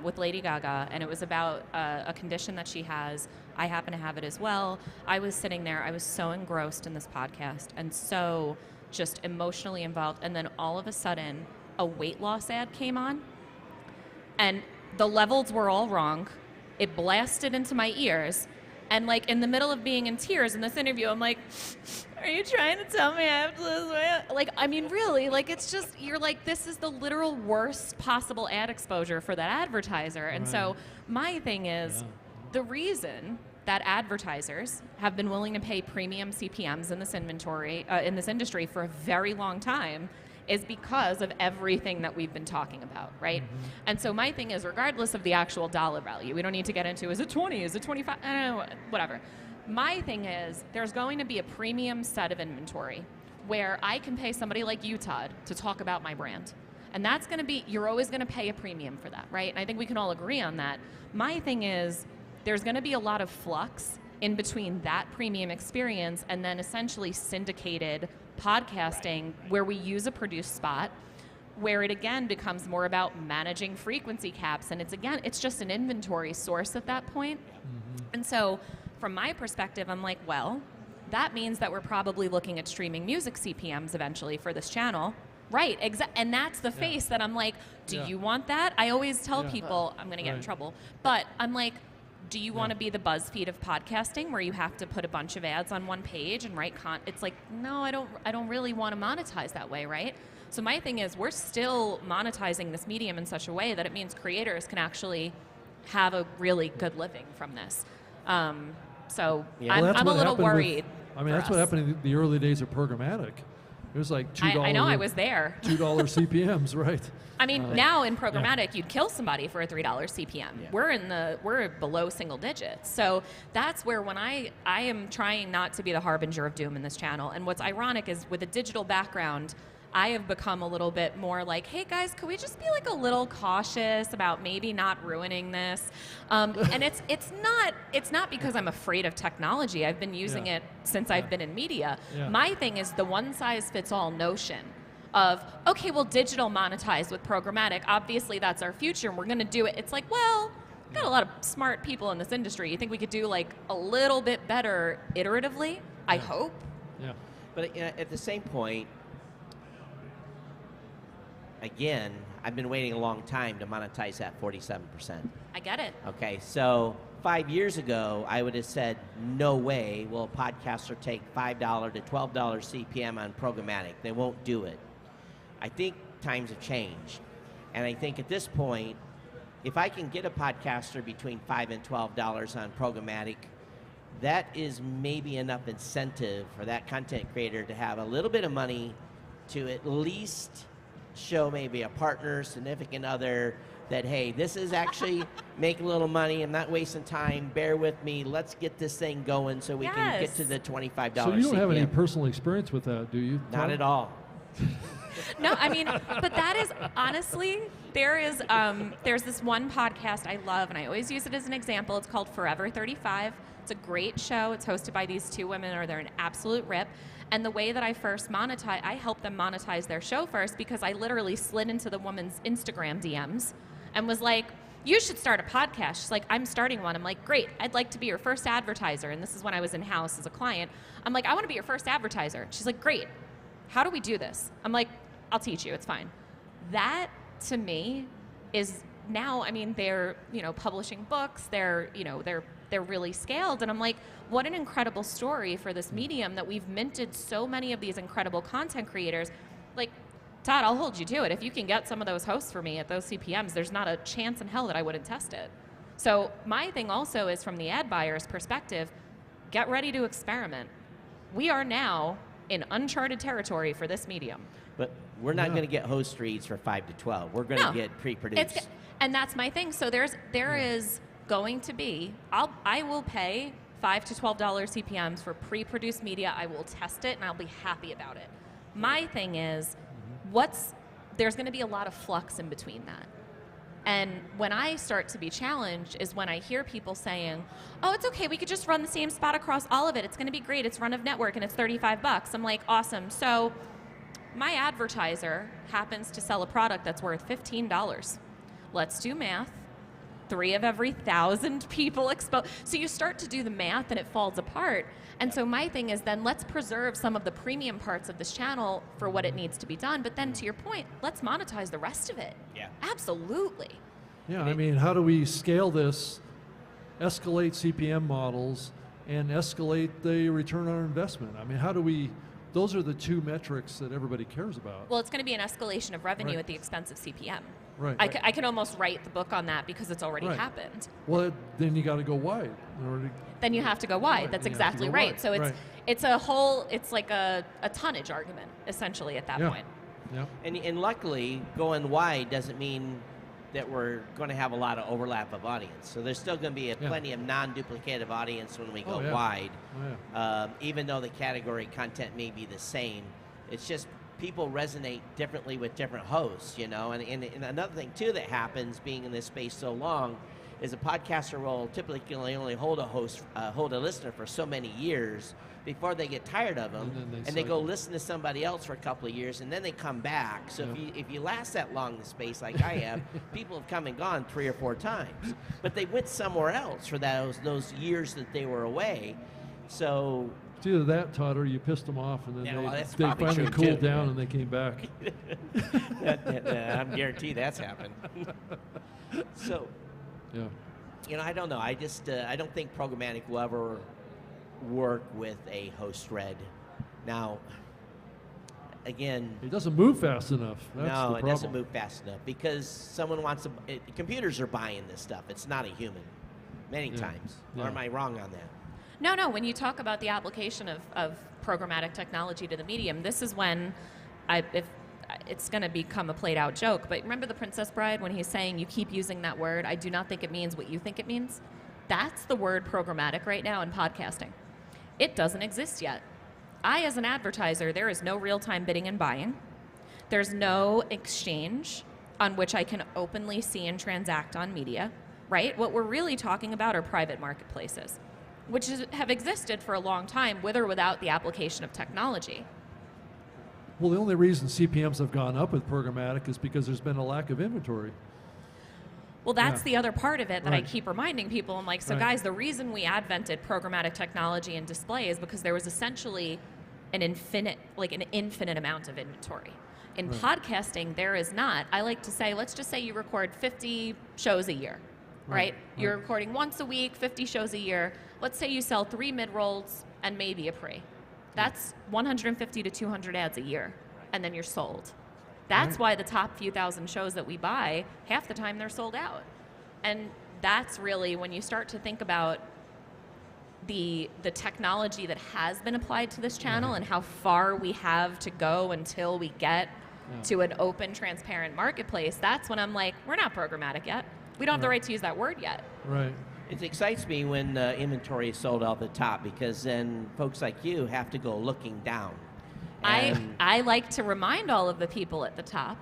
with Lady Gaga, and it was about a condition that she has. I happen to have it as well. I was sitting there. I was so engrossed in this podcast and so just emotionally involved. And then all of a sudden, a weight loss ad came on, and the levels were all wrong. It blasted into my ears. And like in the middle of being in tears in this interview, I'm like, are you trying to tell me I have to lose weight? Like, I mean, really, like it's just, you're like, this is the literal worst possible ad exposure for that advertiser. And so my thing is, the reason that advertisers have been willing to pay premium CPMs in this industry for a very long time is because of everything that we've been talking about, right? And so my thing is, regardless of the actual dollar value, we don't need to get into, is it 20, is it 25, I don't know, whatever. My thing is, there's going to be a premium set of inventory where I can pay somebody like you, Todd, to talk about my brand. And that's gonna be, you're always gonna pay a premium for that, right? And I think we can all agree on that. My thing is, there's gonna be a lot of flux in between that premium experience and then essentially syndicated podcasting where we use a produced spot, where it again becomes more about managing frequency caps, and it's just an inventory source at that point. And so from my perspective, I'm like, well, that means that we're probably looking at streaming music CPMs eventually for this channel. Right, and that's the face that I'm like, do you want that? I always tell people, I'm gonna get in trouble, but I'm like, do you want to be the BuzzFeed of podcasting where you have to put a bunch of ads on one page and write it's like, no, I don't really want to monetize that way, right? So my thing is, we're still monetizing this medium in such a way that it means creators can actually have a really good living from this. So I'm a little worried. That's what happened in the early days of programmatic. It was like $2. I know, I was there. $2 CPMs, right? I mean, now in programmatic, you'd kill somebody for a $3 CPM. Yeah. We're below single digits. So that's where when I am trying not to be the harbinger of doom in this channel. And what's ironic is with a digital background, I have become a little bit more like, hey guys, could we just be like a little cautious about maybe not ruining this? And it's not because I'm afraid of technology. I've been using it since I've been in media. My thing is the one size fits all notion of, okay, well, digital monetized with programmatic, obviously that's our future and we're gonna do it. It's like, well, we've got a lot of smart people in this industry. You think we could do like a little bit better iteratively? I hope. Yeah. But at the same point, again, I've been waiting a long time to monetize that 47%. I get it. Okay, so 5 years ago, I would have said, no way will a podcaster take $5 to $12 CPM on programmatic. They won't do it. I think times have changed. And I think at this point, if I can get a podcaster between $5 and $12 on programmatic, that is maybe enough incentive for that content creator to have a little bit of money to at least show maybe a partner, significant other, that, hey, this is actually make a little money. I'm not wasting time. Bear with me. Let's get this thing going so we can get to the $25 So you don't have any CPM. personal experience with that, do you, Tom? Not at all. No, I mean, but that is honestly, there's this one podcast I love, and I always use it as an example. It's called Forever 35. It's a great show. It's hosted by these two women, they're an absolute rip. And the way that I first monetize, I helped them monetize their show first because I literally slid into the woman's Instagram DMs and was like, you should start a podcast. She's like, I'm starting one. I'm like, great, I'd like to be your first advertiser. And this is when I was in-house as a client. I'm like, I want to be your first advertiser. She's like, great, how do we do this? I'm like, I'll teach you, it's fine. That, to me, is now, I mean, they're, publishing books, they're really scaled, and I'm like, what an incredible story for this medium that we've minted so many of these incredible content creators. Like, Todd, I'll hold you to it. If you can get some of those hosts for me at those CPMs, there's not a chance in hell that I wouldn't test it. So my thing also is, from the ad buyer's perspective, get ready to experiment. We are now in uncharted territory for this medium. But we're not going to get host reads for 5 to 12. We're going to get pre-produced. And that's my thing. So there is going to be, I will pay $5 to $12 CPMs for pre-produced media. I will test it and I'll be happy about it. My thing is, there's going to be a lot of flux in between that. And when I start to be challenged is when I hear people saying, oh, it's okay, we could just run the same spot across all of it. It's going to be great. It's run of network and it's $35. I'm like, awesome. So my advertiser happens to sell a product that's worth $15. Let's do math. 3 of every 1,000 people exposed. So you start to do the math and it falls apart. And so my thing is then let's preserve some of the premium parts of this channel for what it needs to be done. But then to your point, let's monetize the rest of it. Yeah. Absolutely. Yeah, I mean, how do we scale this, escalate CPM models, and escalate the return on investment? I mean, how do we, those are the 2 metrics that everybody cares about. Well, it's going to be an escalation of revenue at the expense of CPM. Right. I could almost write the book on that because it's already happened. Well, then you got to go wide. Then you have to go wide. That's exactly right. Wide. So it's a whole, it's like a tonnage argument, essentially, at that point. Yeah. And luckily, going wide doesn't mean that we're going to have a lot of overlap of audience. So there's still going to be plenty of non-duplicative audience when we go wide. Even though the category content may be the same, it's just people resonate differently with different hosts, you know. And another thing, too, that happens being in this space so long is a podcaster will typically only hold a listener for so many years before they get tired of them, and they go listen to somebody else for a couple of years, and then they come back. So if you last that long in the space like I have, people have come and gone 3 or 4 times, but they went somewhere else for those years that they were away. So it's either that, Todd, or you pissed them off, and then they finally cooled down and they came back. I'm guaranteed that's happened. So, you know, I don't know. I just I don't think programmatic will ever work with a host read. Now, again, it doesn't move fast enough. That's the problem. It doesn't move fast enough because someone wants to. Computers are buying this stuff. It's not a human, many times. Or am I wrong on that? No. When you talk about the application of programmatic technology to the medium, this is when if it's going to become a played-out joke. But remember The Princess Bride when he's saying you keep using that word, I do not think it means what you think it means? That's the word programmatic right now in podcasting. It doesn't exist yet. I, as an advertiser, there is no real-time bidding and buying. There's no exchange on which I can openly see and transact on media, right? What we're really talking about are private marketplaces, which have existed for a long time with or without the application of technology. Well, the only reason CPMs have gone up with programmatic is because there's been a lack of inventory. Well, that's the other part of it that I keep reminding people. I'm like, so guys, the reason we advented programmatic technology and display is because there was essentially an infinite amount of inventory. In podcasting, there is not. I like to say, let's just say you record 50 shows a year, right? You're recording once a week, 50 shows a year. Let's say you sell 3 mid-rolls and maybe a pre. That's 150 to 200 ads a year, and then you're sold. That's why the top few thousand shows that we buy, half the time they're sold out. And that's really when you start to think about the technology that has been applied to this channel and how far we have to go until we get to an open, transparent marketplace. That's when I'm like, we're not programmatic yet. We don't have the right to use that word yet. Right. It excites me when inventory is sold out the top because then folks like you have to go looking down. I like to remind all of the people at the top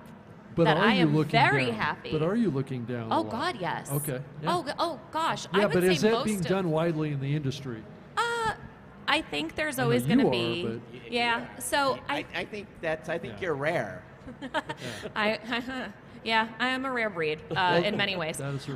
but that I am very down? happy. But are you looking down? Oh God, yes. Okay. Yeah. Oh gosh. Yeah, I would but say is that being done widely in the industry? I think there's always going to be. Yeah. So I think you're rare. I am a rare breed in many ways. That is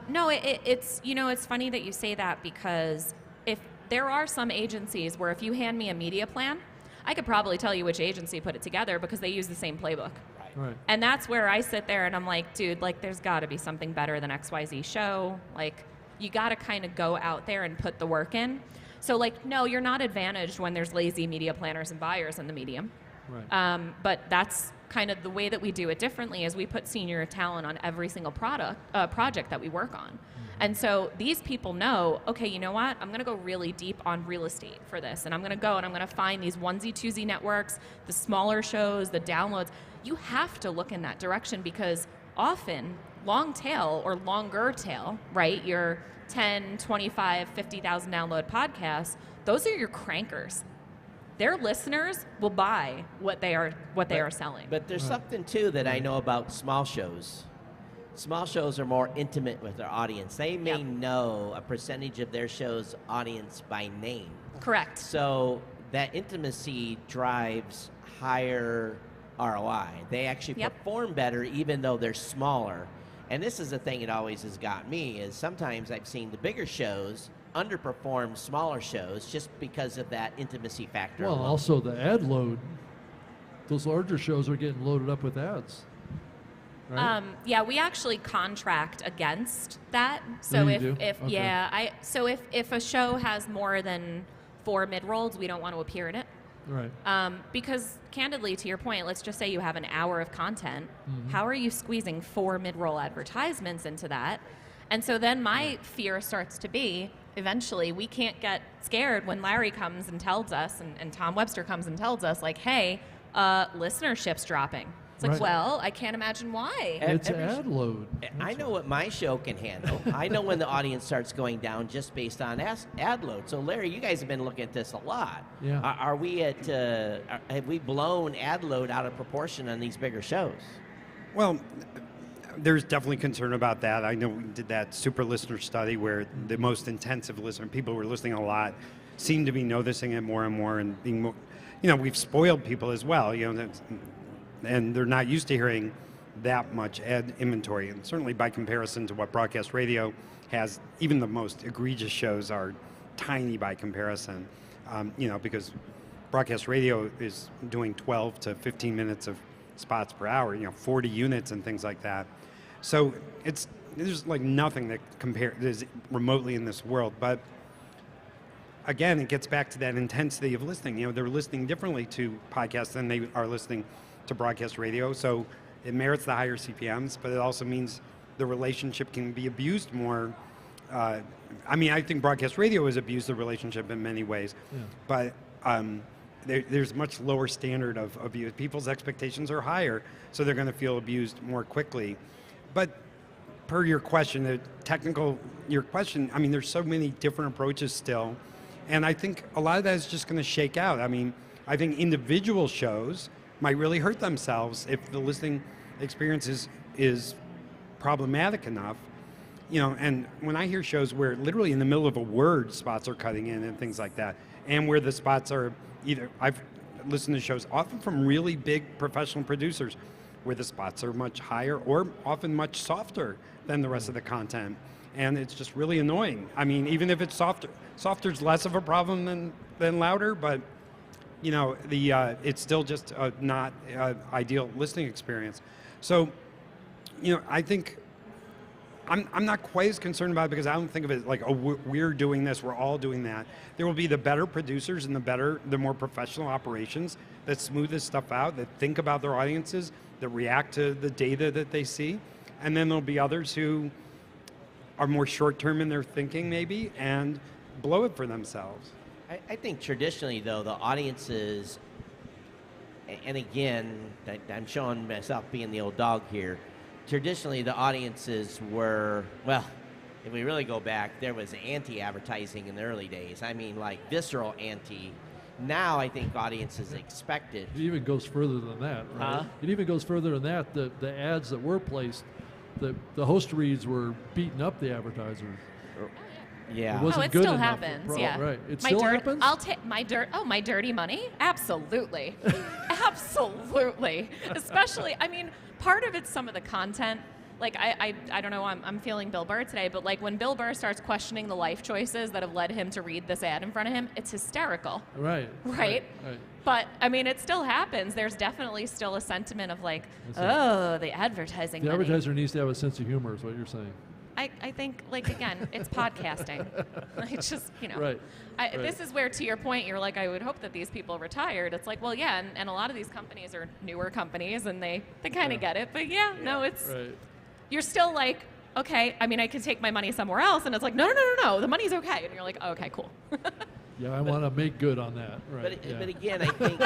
no, it's funny that you say that because if there are some agencies where if you hand me a media plan, I could probably tell you which agency put it together because they use the same playbook. Right. And that's where I sit there and I'm like, dude, like there's got to be something better than XYZ show. Like you got to kind of go out there and put the work in. So like, no, you're not advantaged when there's lazy media planners and buyers in the medium. Right. But that's kind of the way that we do it differently is we put senior talent on every single project that we work on. And so these people know, okay, you know what? I'm going to go really deep on real estate for this. And I'm going to go and I'm going to find these onesie, twosie networks, the smaller shows, the downloads. You have to look in that direction because often long tail or longer tail, right? Your 10, 25, 50,000 download podcasts, those are your crankers. Their listeners will buy what they are selling. But there's something too that I know about small shows. Small shows are more intimate with their audience. They may know a percentage of their show's audience by name. Correct. So that intimacy drives higher ROI. They actually perform better even though they're smaller. And this is the thing that always has got me is sometimes I've seen the bigger shows underperform smaller shows just because of that intimacy factor. Well, alone. also the ad load. Those larger shows are getting loaded up with ads. Right? Yeah, we actually contract against that. So you if do? Okay. if a show has more than 4 mid-rolls, we don't want to appear in it. Right. Because candidly, to your point, let's just say you have an hour of content. Mm-hmm. How are you squeezing 4 mid-roll advertisements into that? And so then my fear starts to be, eventually, we can't get scared when Larry comes and tells us, and Tom Webster comes and tells us, like, hey, listenership's dropping. It's like, Right. well, I can't imagine why. It's every- ad load. I know what my show can handle. I know when the audience starts going down just based on ad load. So, Larry, you guys have been looking at this a lot. Yeah. Are we at? Have we blown ad load out of proportion on these bigger shows? Well, there's definitely concern about that. I know we did that super listener study where the most intensive listener, people who were listening a lot, seem to be noticing it more and more and being more, we've spoiled people as well, and they're not used to hearing that much ad inventory. And certainly by comparison to what broadcast radio has, even the most egregious shows are tiny by comparison, because broadcast radio is doing 12 to 15 minutes of spots per hour, 40 units and things like that. So there's like nothing that is remotely in this world. But again, it gets back to that intensity of listening. They're listening differently to podcasts than they are listening to broadcast radio. So it merits the higher CPMs, but it also means the relationship can be abused more. I think broadcast radio has abused the relationship in many ways, but there's much lower standard of abuse. People's expectations are higher, so they're going to feel abused more quickly. But per your question, there's so many different approaches still, and I think a lot of that is just going to shake out. I think individual shows might really hurt themselves if the listening experience is problematic enough. And when I hear shows where literally in the middle of a word spots are cutting in and things like that, and where the spots are I've listened to shows often from really big professional producers where the spots are much higher or often much softer than the rest of the content. And it's just really annoying. Even if it's softer's less of a problem than louder, but it's still just not ideal listening experience. So, I think I'm not quite as concerned about it because I don't think of it like, we're doing this, we're all doing that. There will be the better producers and the more professional operations that smooth this stuff out, that think about their audiences, that react to the data that they see. And then there'll be others who are more short-term in their thinking maybe and blow it for themselves. I think traditionally, though, the audiences, and again, I'm showing myself being the old dog here, traditionally the audiences were, well, if we really go back, there was anti-advertising in the early days. Like visceral anti. Now I think audiences expect it. It even goes further than that, right? It even goes further than that. The ads that were placed, the host reads were beating up the advertisers. Yeah. It wasn't it good still enough. happens. Right. Yeah. It still happens? I'll take my dirt. Oh, my dirty money? Absolutely. Absolutely. Especially, part of it's some of the content. Like, I don't know, I'm feeling Bill Burr today, but like when Bill Burr starts questioning the life choices that have led him to read this ad in front of him, it's hysterical. Right. But, it still happens. There's definitely still a sentiment of like, the advertising The money. advertiser needs to have a sense of humor is what you're saying. I think, like, again, it's podcasting. It's just, Right. This is where, to your point, you're like, I would hope that these people retired. It's like, well, yeah, and a lot of these companies are newer companies, and they kind of get it. But, it's... Right. You're still like, okay, I mean, I could take my money somewhere else. And it's like, no, the money's okay. And you're like, oh, okay, cool. Yeah, I want to make good on that. Right. But again, I think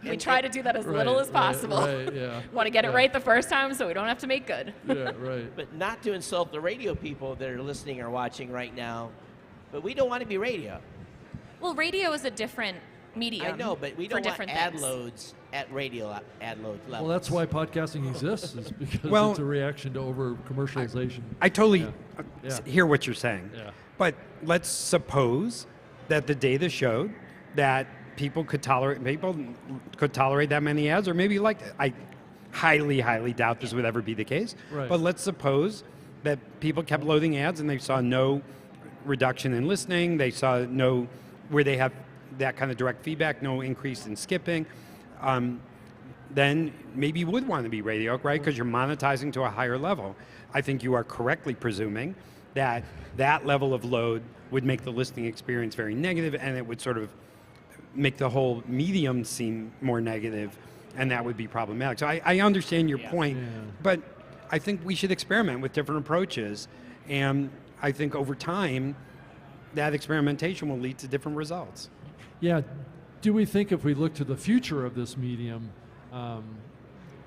we try to do that as little as possible. Right, yeah. Want to get it right the first time so we don't have to make good. Yeah, right. But not to insult the radio people that are listening or watching right now, but we don't want to be radio. Well, radio is a different medium. I know, but we don't want different ad things. loads at radio ad load levels. Well, that's why podcasting exists, is because Well, it's a reaction to over commercialization. I totally Yeah. hear what you're saying. Yeah. But let's suppose that the data showed that people could tolerate that many ads, or maybe liked it. I highly doubt this would ever be the case. Right. But let's suppose that people kept loading ads and they saw no reduction in listening. They saw no, where they have that kind of direct feedback, no increase in skipping. Then maybe you would want to be radio, right? Because you're monetizing to a higher level. I think you are correctly presuming that that level of load would make the listening experience very negative, and it would sort of make the whole medium seem more negative, and that would be problematic. So I understand your point, but I think we should experiment with different approaches, and I think over time, that experimentation will lead to different results. Yeah. Do we think if we look to the future of this medium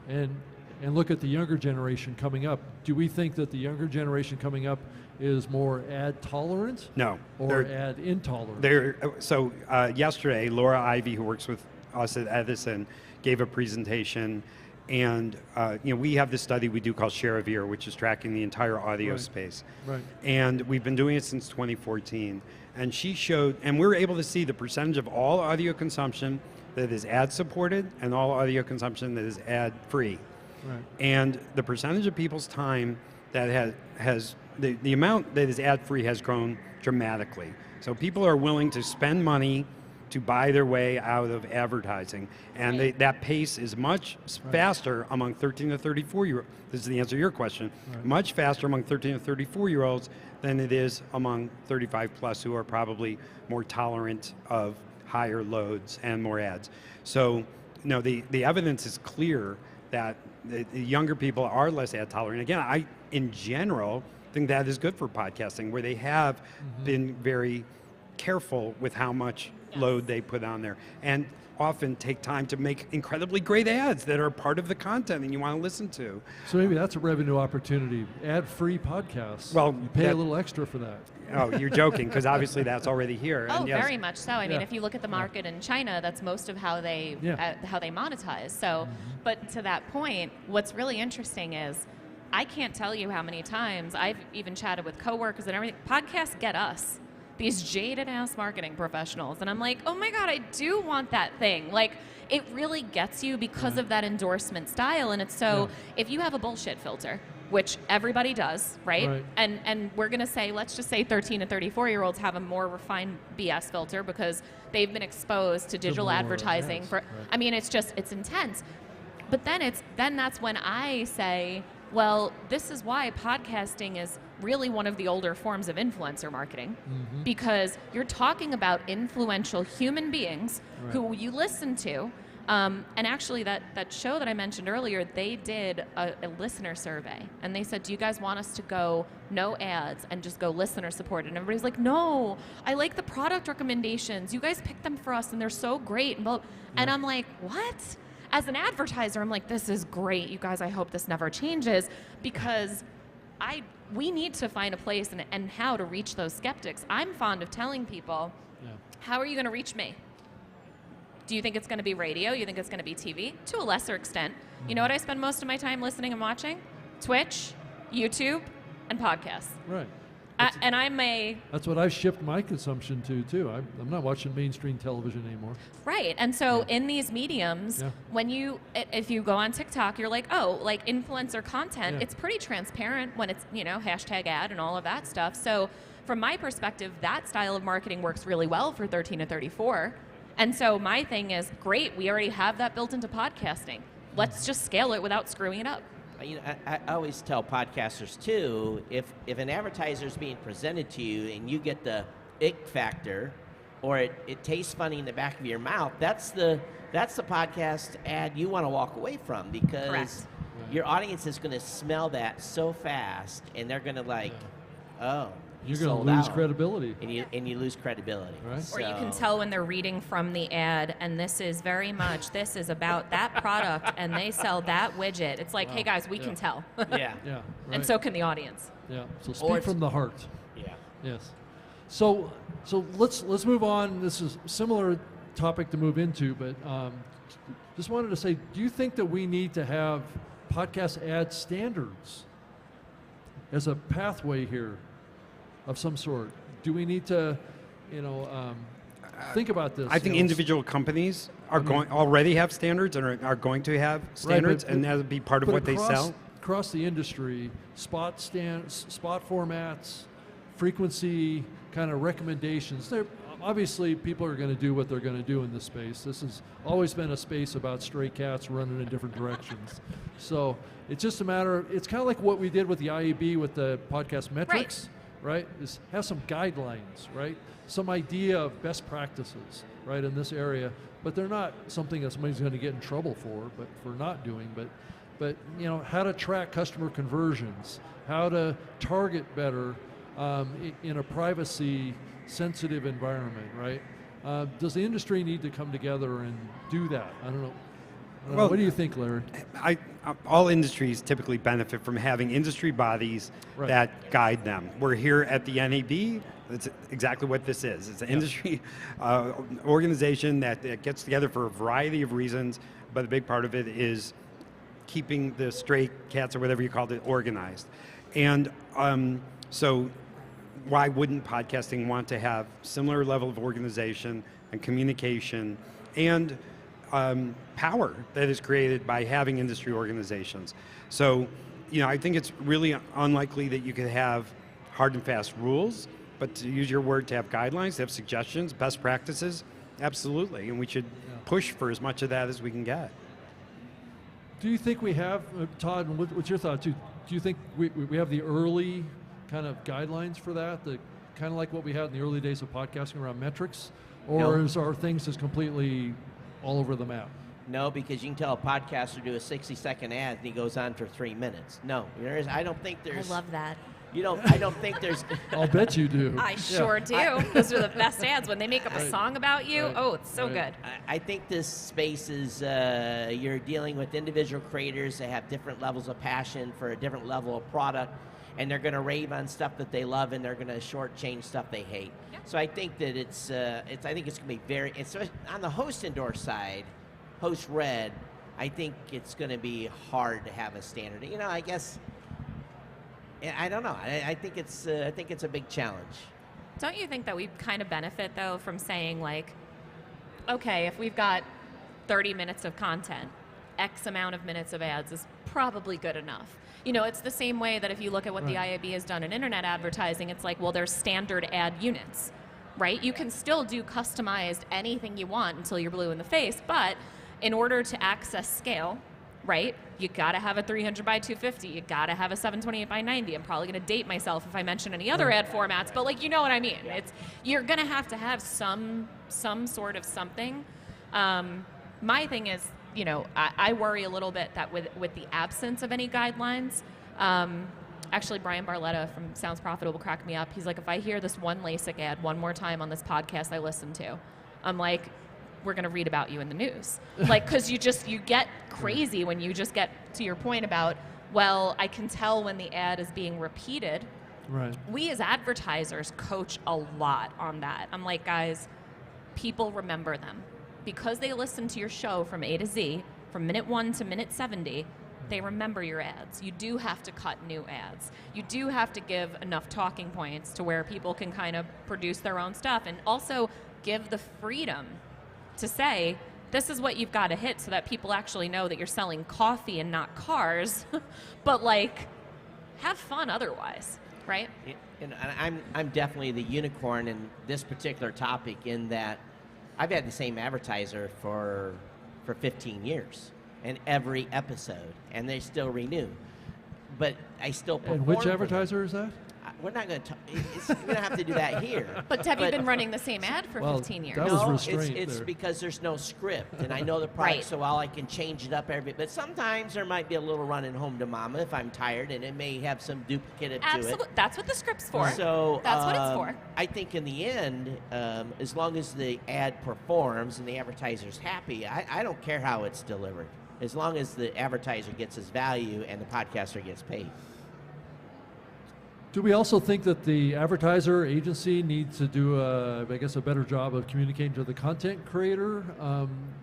and look at the younger generation coming up, do we think that the younger generation coming up is more ad tolerant? No. Or ad intolerant? So yesterday, Laura Ivey, who works with us at Edison, gave a presentation, and we have this study we do called Share of Ear, which is tracking the entire audio space. Right. And we've been doing it since 2014. And she showed, and we're able to see the percentage of all audio consumption that is ad supported and all audio consumption that is ad free. Right. And the percentage of people's time that has the amount that is ad free has grown dramatically. So people are willing to spend money to buy their way out of advertising, and that pace is much faster among 13 to 34-year-olds. This is the answer to your question. Right. Much faster among 13 to 34-year-olds than it is among 35 plus, who are probably more tolerant of higher loads and more ads. So, the evidence is clear that the younger people are less ad tolerant. Again, I, in general, think that is good for podcasting, where they have been very careful with how much load they put on there, and often take time to make incredibly great ads that are part of the content and you want to listen to. So maybe that's a revenue opportunity, ad-free podcasts. Well, you pay a little extra for that. Oh, you're joking, because obviously that's already here. Oh, and yes, very much so. I mean, if you look at the market in China, that's most of how they monetize. So, but to that point, what's really interesting is I can't tell you how many times I've even chatted with coworkers and everything. Podcasts get us, these jaded ass marketing professionals, and I'm like, oh my God, I do want that thing. Like, it really gets you because of that endorsement style. And it's so, if you have a bullshit filter, which everybody does, right? And we're gonna say, let's just say 13 to 34-year-olds have a more refined BS filter because they've been exposed to digital advertising for, I mean, it's intense. But then that's when I say, well, this is why podcasting is really one of the older forms of influencer marketing, because you're talking about influential human beings who you listen to. And actually, that show that I mentioned earlier, they did a listener survey, and they said, do you guys want us to go no ads and just go listener supported? And everybody's like, no, I like the product recommendations. You guys picked them for us, and they're so great. And I'm like, what? As an advertiser, I'm like, this is great. You guys, I hope this never changes, because we need to find a place and how to reach those skeptics. I'm fond of telling people, how are you going to reach me? Do you think it's going to be radio? You think it's going to be TV? To a lesser extent. You know what I spend most of my time listening and watching? Twitch, YouTube, and podcasts. Right. And I'm a... That's what I've shifted my consumption to, too. I'm not watching mainstream television anymore. Right. And so in these mediums, if you go on TikTok, you're like, oh, like influencer content, it's pretty transparent when it's, hashtag ad and all of that stuff. So from my perspective, that style of marketing works really well for 13 to 34. And so my thing is, great, we already have that built into podcasting. Let's just scale it without screwing it up. I always tell podcasters too, if an advertiser is being presented to you and you get the ick factor, or it tastes funny in the back of your mouth, that's the podcast ad you want to walk away from, because your audience is going to smell that so fast, and they're going to like, oh, you're going to lose credibility. And you lose credibility. Right. Or you can tell when they're reading from the ad, and this is about that product, and they sell that widget. It's like, hey guys, we can tell. Yeah. Yeah. Right. And so can the audience. Yeah. So speak from the heart. Yeah. Yes. So let's move on. This is a similar topic to move into, but just wanted to say, do you think that we need to have podcast ad standards as a pathway here of some sort? Do we need to, think about this? I think individual companies already have standards and are going to have standards, and that would be part of what they sell. Across the industry, spot formats, frequency, kind of recommendations. Obviously, people are going to do what they're going to do in this space. This has always been a space about stray cats running in different directions. So it's just a matter of, it's kind of like what we did with the IAB with the podcast metrics, right? Is have some guidelines, right? Some idea of best practices, right, in this area. But they're not something that somebody's going to get in trouble for not doing. But how to track customer conversions, how to target better in a privacy-sensitive environment, right? Does the industry need to come together and do that? I don't know. Well, what do you think, Larry? All industries typically benefit from having industry bodies that guide them. We're here at the NAB. That's exactly what this is. It's an industry organization that gets together for a variety of reasons, but a big part of it is keeping the stray cats, or whatever you called it, organized. And so why wouldn't podcasting want to have similar level of organization and communication and power that is created by having industry organizations? So, I think it's really unlikely that you could have hard and fast rules, but to use your word, to have guidelines, to have suggestions, best practices, absolutely. And we should push for as much of that as we can get. Do you think we have, Todd, what's your thought too? Do you think we have the early kind of guidelines for that, kind of like what we had in the early days of podcasting around metrics? Or are things just completely all over the map? No, because you can tell a podcaster do a 60-second ad and he goes on for 3 minutes. No, I don't think there's... I love that. I don't think there's... I'll bet you do. I sure do. Those are the best ads. When they make up a song about you, it's so good. I think this space is, you're dealing with individual creators that have different levels of passion for a different level of product, and they're going to rave on stuff that they love, and they're going to shortchange stuff they hate. Yeah. So I think that I think it's going to be on the host endorse side, host read, I think it's going to be hard to have a standard. I guess... I don't know. I think it's a big challenge. Don't you think that we kind of benefit though from saying like, okay, if we've got 30 minutes of content, X amount of minutes of ads is probably good enough. It's the same way that if you look at what the IAB has done in internet advertising, it's like, well, there's standard ad units, right? You can still do customized anything you want until you're blue in the face, but in order to access scale, right? You gotta have a 300 by 250. You gotta have a 728 by 90. I'm probably gonna date myself if I mention any other ad formats, but you know what I mean. You're gonna have to have some sort of something. My thing is, I worry a little bit that with the absence of any guidelines. Actually, Brian Barletta from Sounds Profitable cracked me up. He's like, if I hear this one LASIK ad one more time on this podcast I listen to, I'm like, we're going to read about you in the news. Because you get crazy when you just get to your point about, well, I can tell when the ad is being repeated. Right. We as advertisers coach a lot on that. I'm like, guys, people remember them. Because they listen to your show from A to Z, from minute 1 to minute 70, they remember your ads. You do have to cut new ads. You do have to give enough talking points to where people can kind of produce their own stuff, and also give the freedom to say, this is what you've got to hit so that people actually know that you're selling coffee and not cars, but have fun otherwise, right? And I'm definitely the unicorn in this particular topic, in that I've had the same advertiser for 15 years, and every episode, and they still renew. But I still perform. And which advertiser is that? we're not going to. We're going to have to do that here. But have you been running the same ad for 15 years? That was No, restraint it's there. because there's no script, and I know the product Right. so well I can change it up every. But sometimes there might be a little running home to mama if I'm tired, and it may have some duplicative to Absolutely. it. That's what the script's for. So that's what it's for. I think in the end, as long as the ad performs and the advertiser's happy, I don't care how it's delivered. As long as the advertiser gets his value and the podcaster gets paid. Do we also think that the advertiser agency needs to do, a better job of communicating to the content creator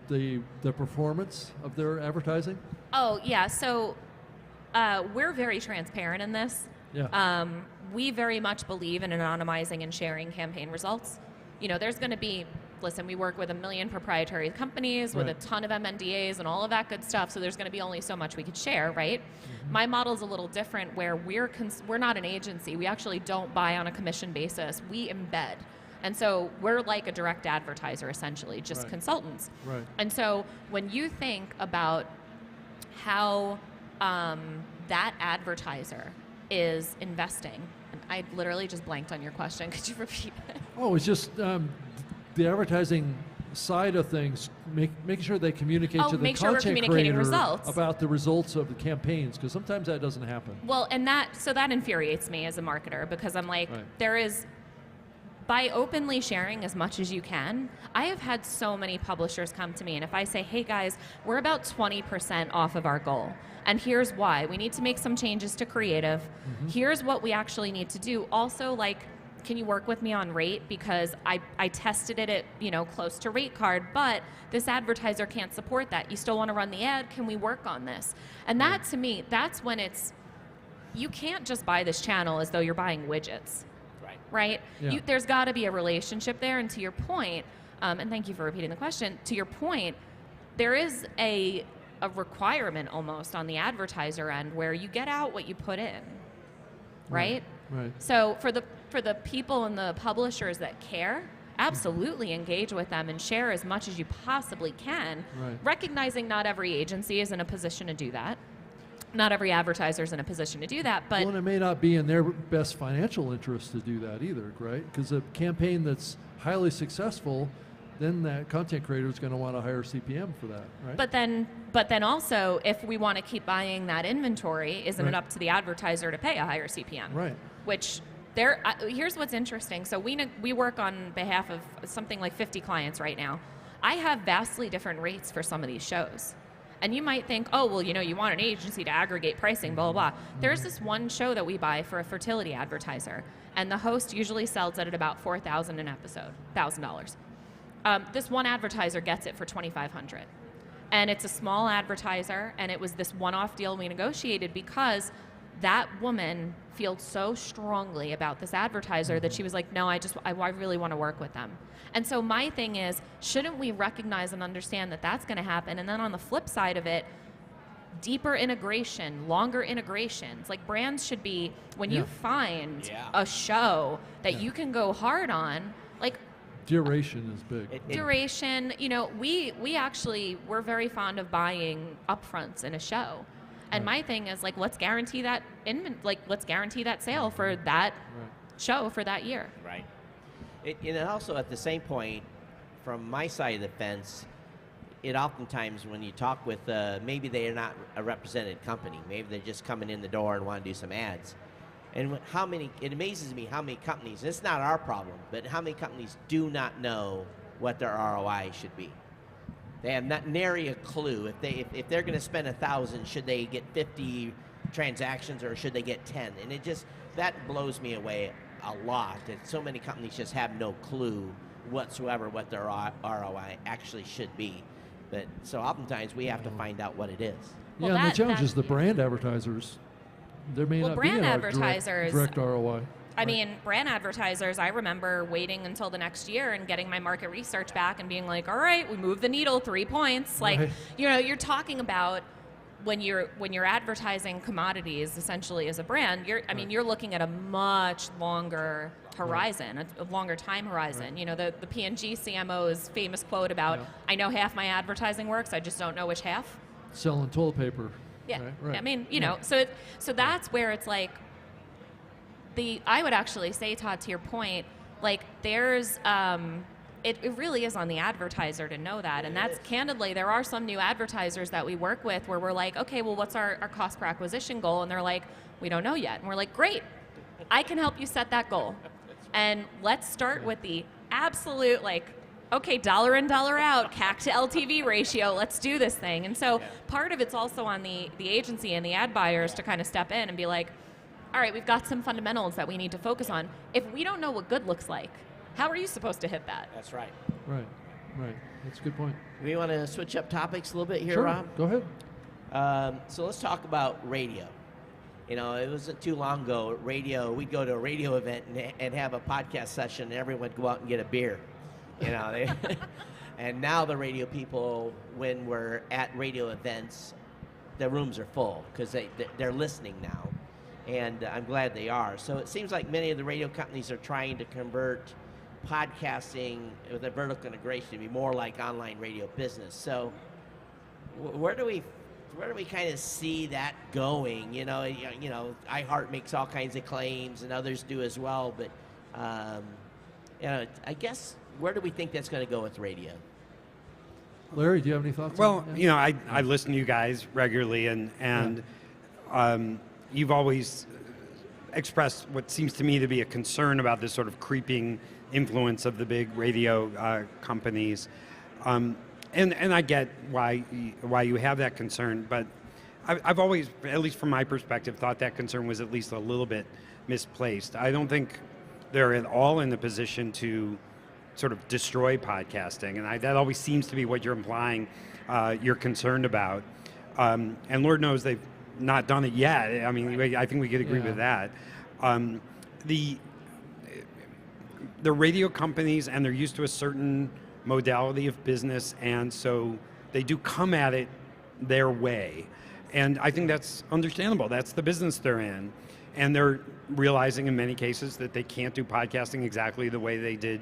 the performance of their advertising? Oh, yeah. So we're very transparent in this. Yeah. We very much believe in anonymizing and sharing campaign results. There's going to be, listen, we work with 1 million proprietary companies with a ton of MNDAs and all of that good stuff, so there's going to be only so much we could share, right? Mm-hmm. My model's a little different where we're not an agency. We actually don't buy on a commission basis. We embed. And so we're like a direct advertiser, essentially, just consultants. Right. And so when you think about how that advertiser is investing, and I literally just blanked on your question. Could you repeat it? Oh, it's just the advertising side of things, making sure they communicate to the make sure we're content communicating creator results. about the results of the campaigns, because sometimes that doesn't happen. Well, and that infuriates me as a marketer, because I'm like, there is, by openly sharing as much as you can, I have had so many publishers come to me, and if I say, hey guys, we're about 20% off of our goal, and here's why. We need to make some changes to creative. Mm-hmm. Here's what we actually need to do. Also, can you work with me on rate? Because I tested it at, close to rate card, but this advertiser can't support that. You still want to run the ad? Can we work on this? And that, to me, that's when you can't just buy this channel as though you're buying widgets. Right? Yeah. There's got to be a relationship there. And to your point, and thank you for repeating the question, to your point, there is a requirement almost on the advertiser end where you get out what you put in, right? Right. So for the people and the publishers that care, absolutely engage with them and share as much as you possibly can, recognizing not every agency is in a position to do that. Not every advertiser is in a position to do that, but... Well, and it may not be in their best financial interest to do that either, right? Because a campaign that's highly successful, then that content creator is going to want a higher CPM for that, right? But then also, if we want to keep buying that inventory, isn't it up to the advertiser to pay a higher CPM? Right. Which, here's what's interesting. So we work on behalf of something like 50 clients right now. I have vastly different rates for some of these shows. And you might think, oh, well, you want an agency to aggregate pricing, blah, blah, blah. There's this one show that we buy for a fertility advertiser, and the host usually sells it at about $4,000 an episode, $1,000. This one advertiser gets it for $2,500. And it's a small advertiser, and it was this one-off deal we negotiated because that woman feels so strongly about this advertiser that she was like, no, I really want to work with them. And so my thing is, shouldn't we recognize and understand that that's going to happen? And then on the flip side of it, deeper integration, longer integrations. Like brands should be, when you find a show that you can go hard on, like duration is big. Duration, we're very fond of buying upfronts in a show. And my thing is let's guarantee that sale for that show for that year. Right. And also at the same point, from my side of the fence, it oftentimes when you talk with maybe they are not a represented company, maybe they're just coming in the door and want to do some ads. And it amazes me how many companies, it's not our problem, but how many companies do not know what their ROI should be. They have not nary a clue. If they're going to spend 1,000, should they get 50 transactions or should they get 10? And that blows me away a lot. That so many companies just have no clue whatsoever what their ROI actually should be. But so oftentimes we have to find out what it is. Well, and the challenge is the brand advertisers. There may not be a direct ROI. I mean, brand advertisers, I remember waiting until the next year and getting my market research back and being like, all right, we moved the needle 3 points. You're talking about when you're advertising commodities essentially as a brand, you're looking at a much longer horizon, a longer time horizon. The P&G CMO's famous quote about, I know half my advertising works, I just don't know which half. Selling toilet paper. Yeah. Right. I mean, so that's where it's like, I would actually say, Todd, to your point, like there's it really is on the advertiser to know that. And that's candidly, there are some new advertisers that we work with where we're like, okay, well, what's our cost per acquisition goal? And they're like, we don't know yet. And we're like, great, I can help you set that goal. And let's start with the absolute, like, okay, dollar in, dollar out, CAC to LTV ratio, let's do this thing. And so part of it's also on the agency and the ad buyers to kind of step in and be like, all right, we've got some fundamentals that we need to focus on. If we don't know what good looks like, how are you supposed to hit that? That's right. Right. That's a good point. We want to switch up topics a little bit here, Sure. Rob? Go ahead. So let's talk about radio. You know, it wasn't too long ago, radio, we'd go to a radio event and have a podcast session, and everyone would go out and get a beer. You know, and now the radio people, when we're at radio events, the rooms are full because they're listening now, and I'm glad they are. So it seems like many of the radio companies are trying to convert podcasting with a vertical integration to be more like online radio business. So where do we kind of see that going? You know, iHeart makes all kinds of claims, and others do as well. But you know, I guess where do we think that's going to go with radio? Larry, do you have any thoughts? Well, on that? you know, I listen to you guys regularly, and you've always expressed what seems to me to be a concern about this sort of creeping influence of the big radio companies. And I get why you have that concern, but I've always, at least from my perspective, thought that concern was at least a little bit misplaced. I don't think they're at all in the position to sort of destroy podcasting, and that always seems to be what you're implying you're concerned about. And Lord knows they've not done it yet. I mean, I think we could agree with that. The radio companies, and they're used to a certain modality of business, and so they do come at it their way. And I think that's understandable. That's the business they're in. And they're realizing in many cases that they can't do podcasting exactly the way they did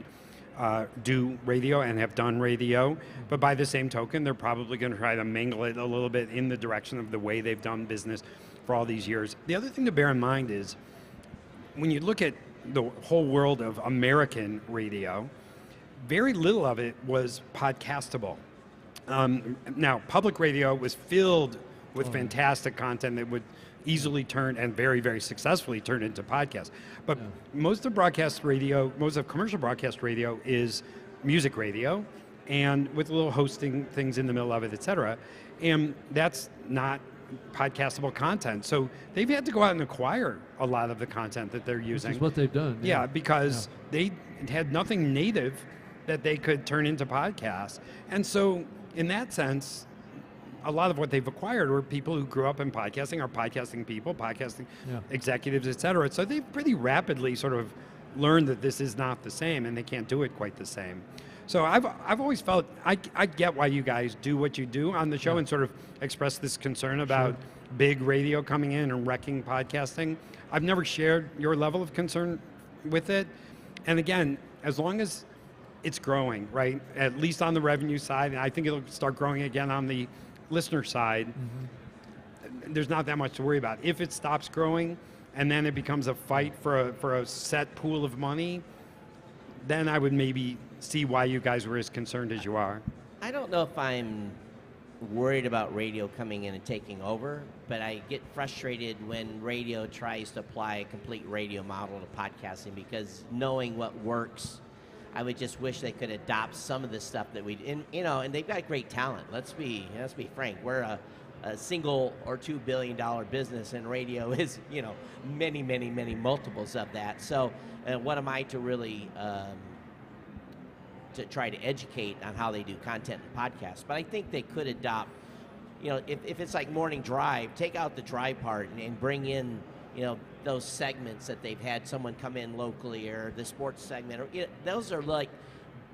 do radio and have done radio. But by the same token, they're probably going to try to mingle it a little bit in the direction of the way they've done business for all these years. The other thing to bear in mind is when you look at the whole world of American radio, very little of it was podcastable. Now, public radio was filled with fantastic content that would easily turn and very, very successfully turn into podcasts. But most of commercial broadcast radio is music radio, and with little hosting things in the middle of it, et cetera. And that's not podcastable content. So they've had to go out and acquire a lot of the content that they're using. Which is what they've done. Yeah, because they had nothing native that they could turn into podcasts. And so in that sense, a lot of what they've acquired were people who grew up in podcasting, are podcasting people, podcasting executives, et cetera. So they've pretty rapidly sort of learned that this is not the same, and they can't do it quite the same. So I've always felt, I get why you guys do what you do on the show and sort of express this concern about big radio coming in and wrecking podcasting. I've never shared your level of concern with it. And again, as long as it's growing, right, at least on the revenue side, and I think it'll start growing again on the listener side, there's not that much to worry about. If it stops growing and then it becomes a fight for a set pool of money, then I would maybe see why you guys were as concerned as you are. I don't know if I'm worried about radio coming in and taking over, but I get frustrated when radio tries to apply a complete radio model to podcasting, because knowing what works, I would just wish they could adopt some of the stuff that and they've got great talent. Let's be frank. We're a single or $2 billion business, and radio is, many, many, many multiples of that. So what am I to really to try to educate on how they do content and podcasts? But I think they could adopt, if it's like morning drive, take out the drive part and bring in, those segments that they've had someone come in locally, or the sports segment, or those are like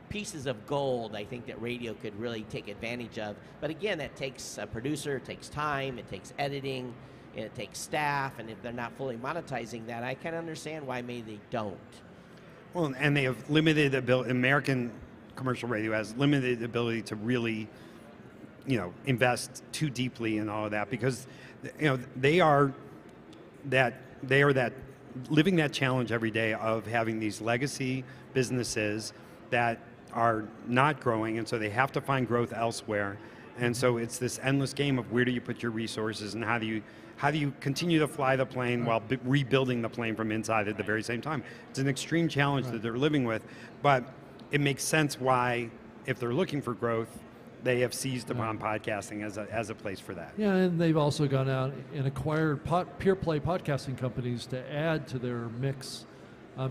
pieces of gold, I think, that radio could really take advantage of. But again, that takes a producer, it takes time, it takes editing, and it takes staff, and if they're not fully monetizing that, I can understand why maybe they don't. Well, and they have limited ability. American commercial radio has limited ability to really, invest too deeply in all of that, because, they are that living that challenge every day of having these legacy businesses that are not growing, and so they have to find growth elsewhere. And so it's this endless game of where do you put your resources, and how do you continue to fly the plane while rebuilding the plane from inside at the very same time. It's an extreme challenge that they're living with, but it makes sense why, if they're looking for growth, they have seized upon podcasting as a place for that. Yeah, and they've also gone out and acquired pure play podcasting companies to add to their mix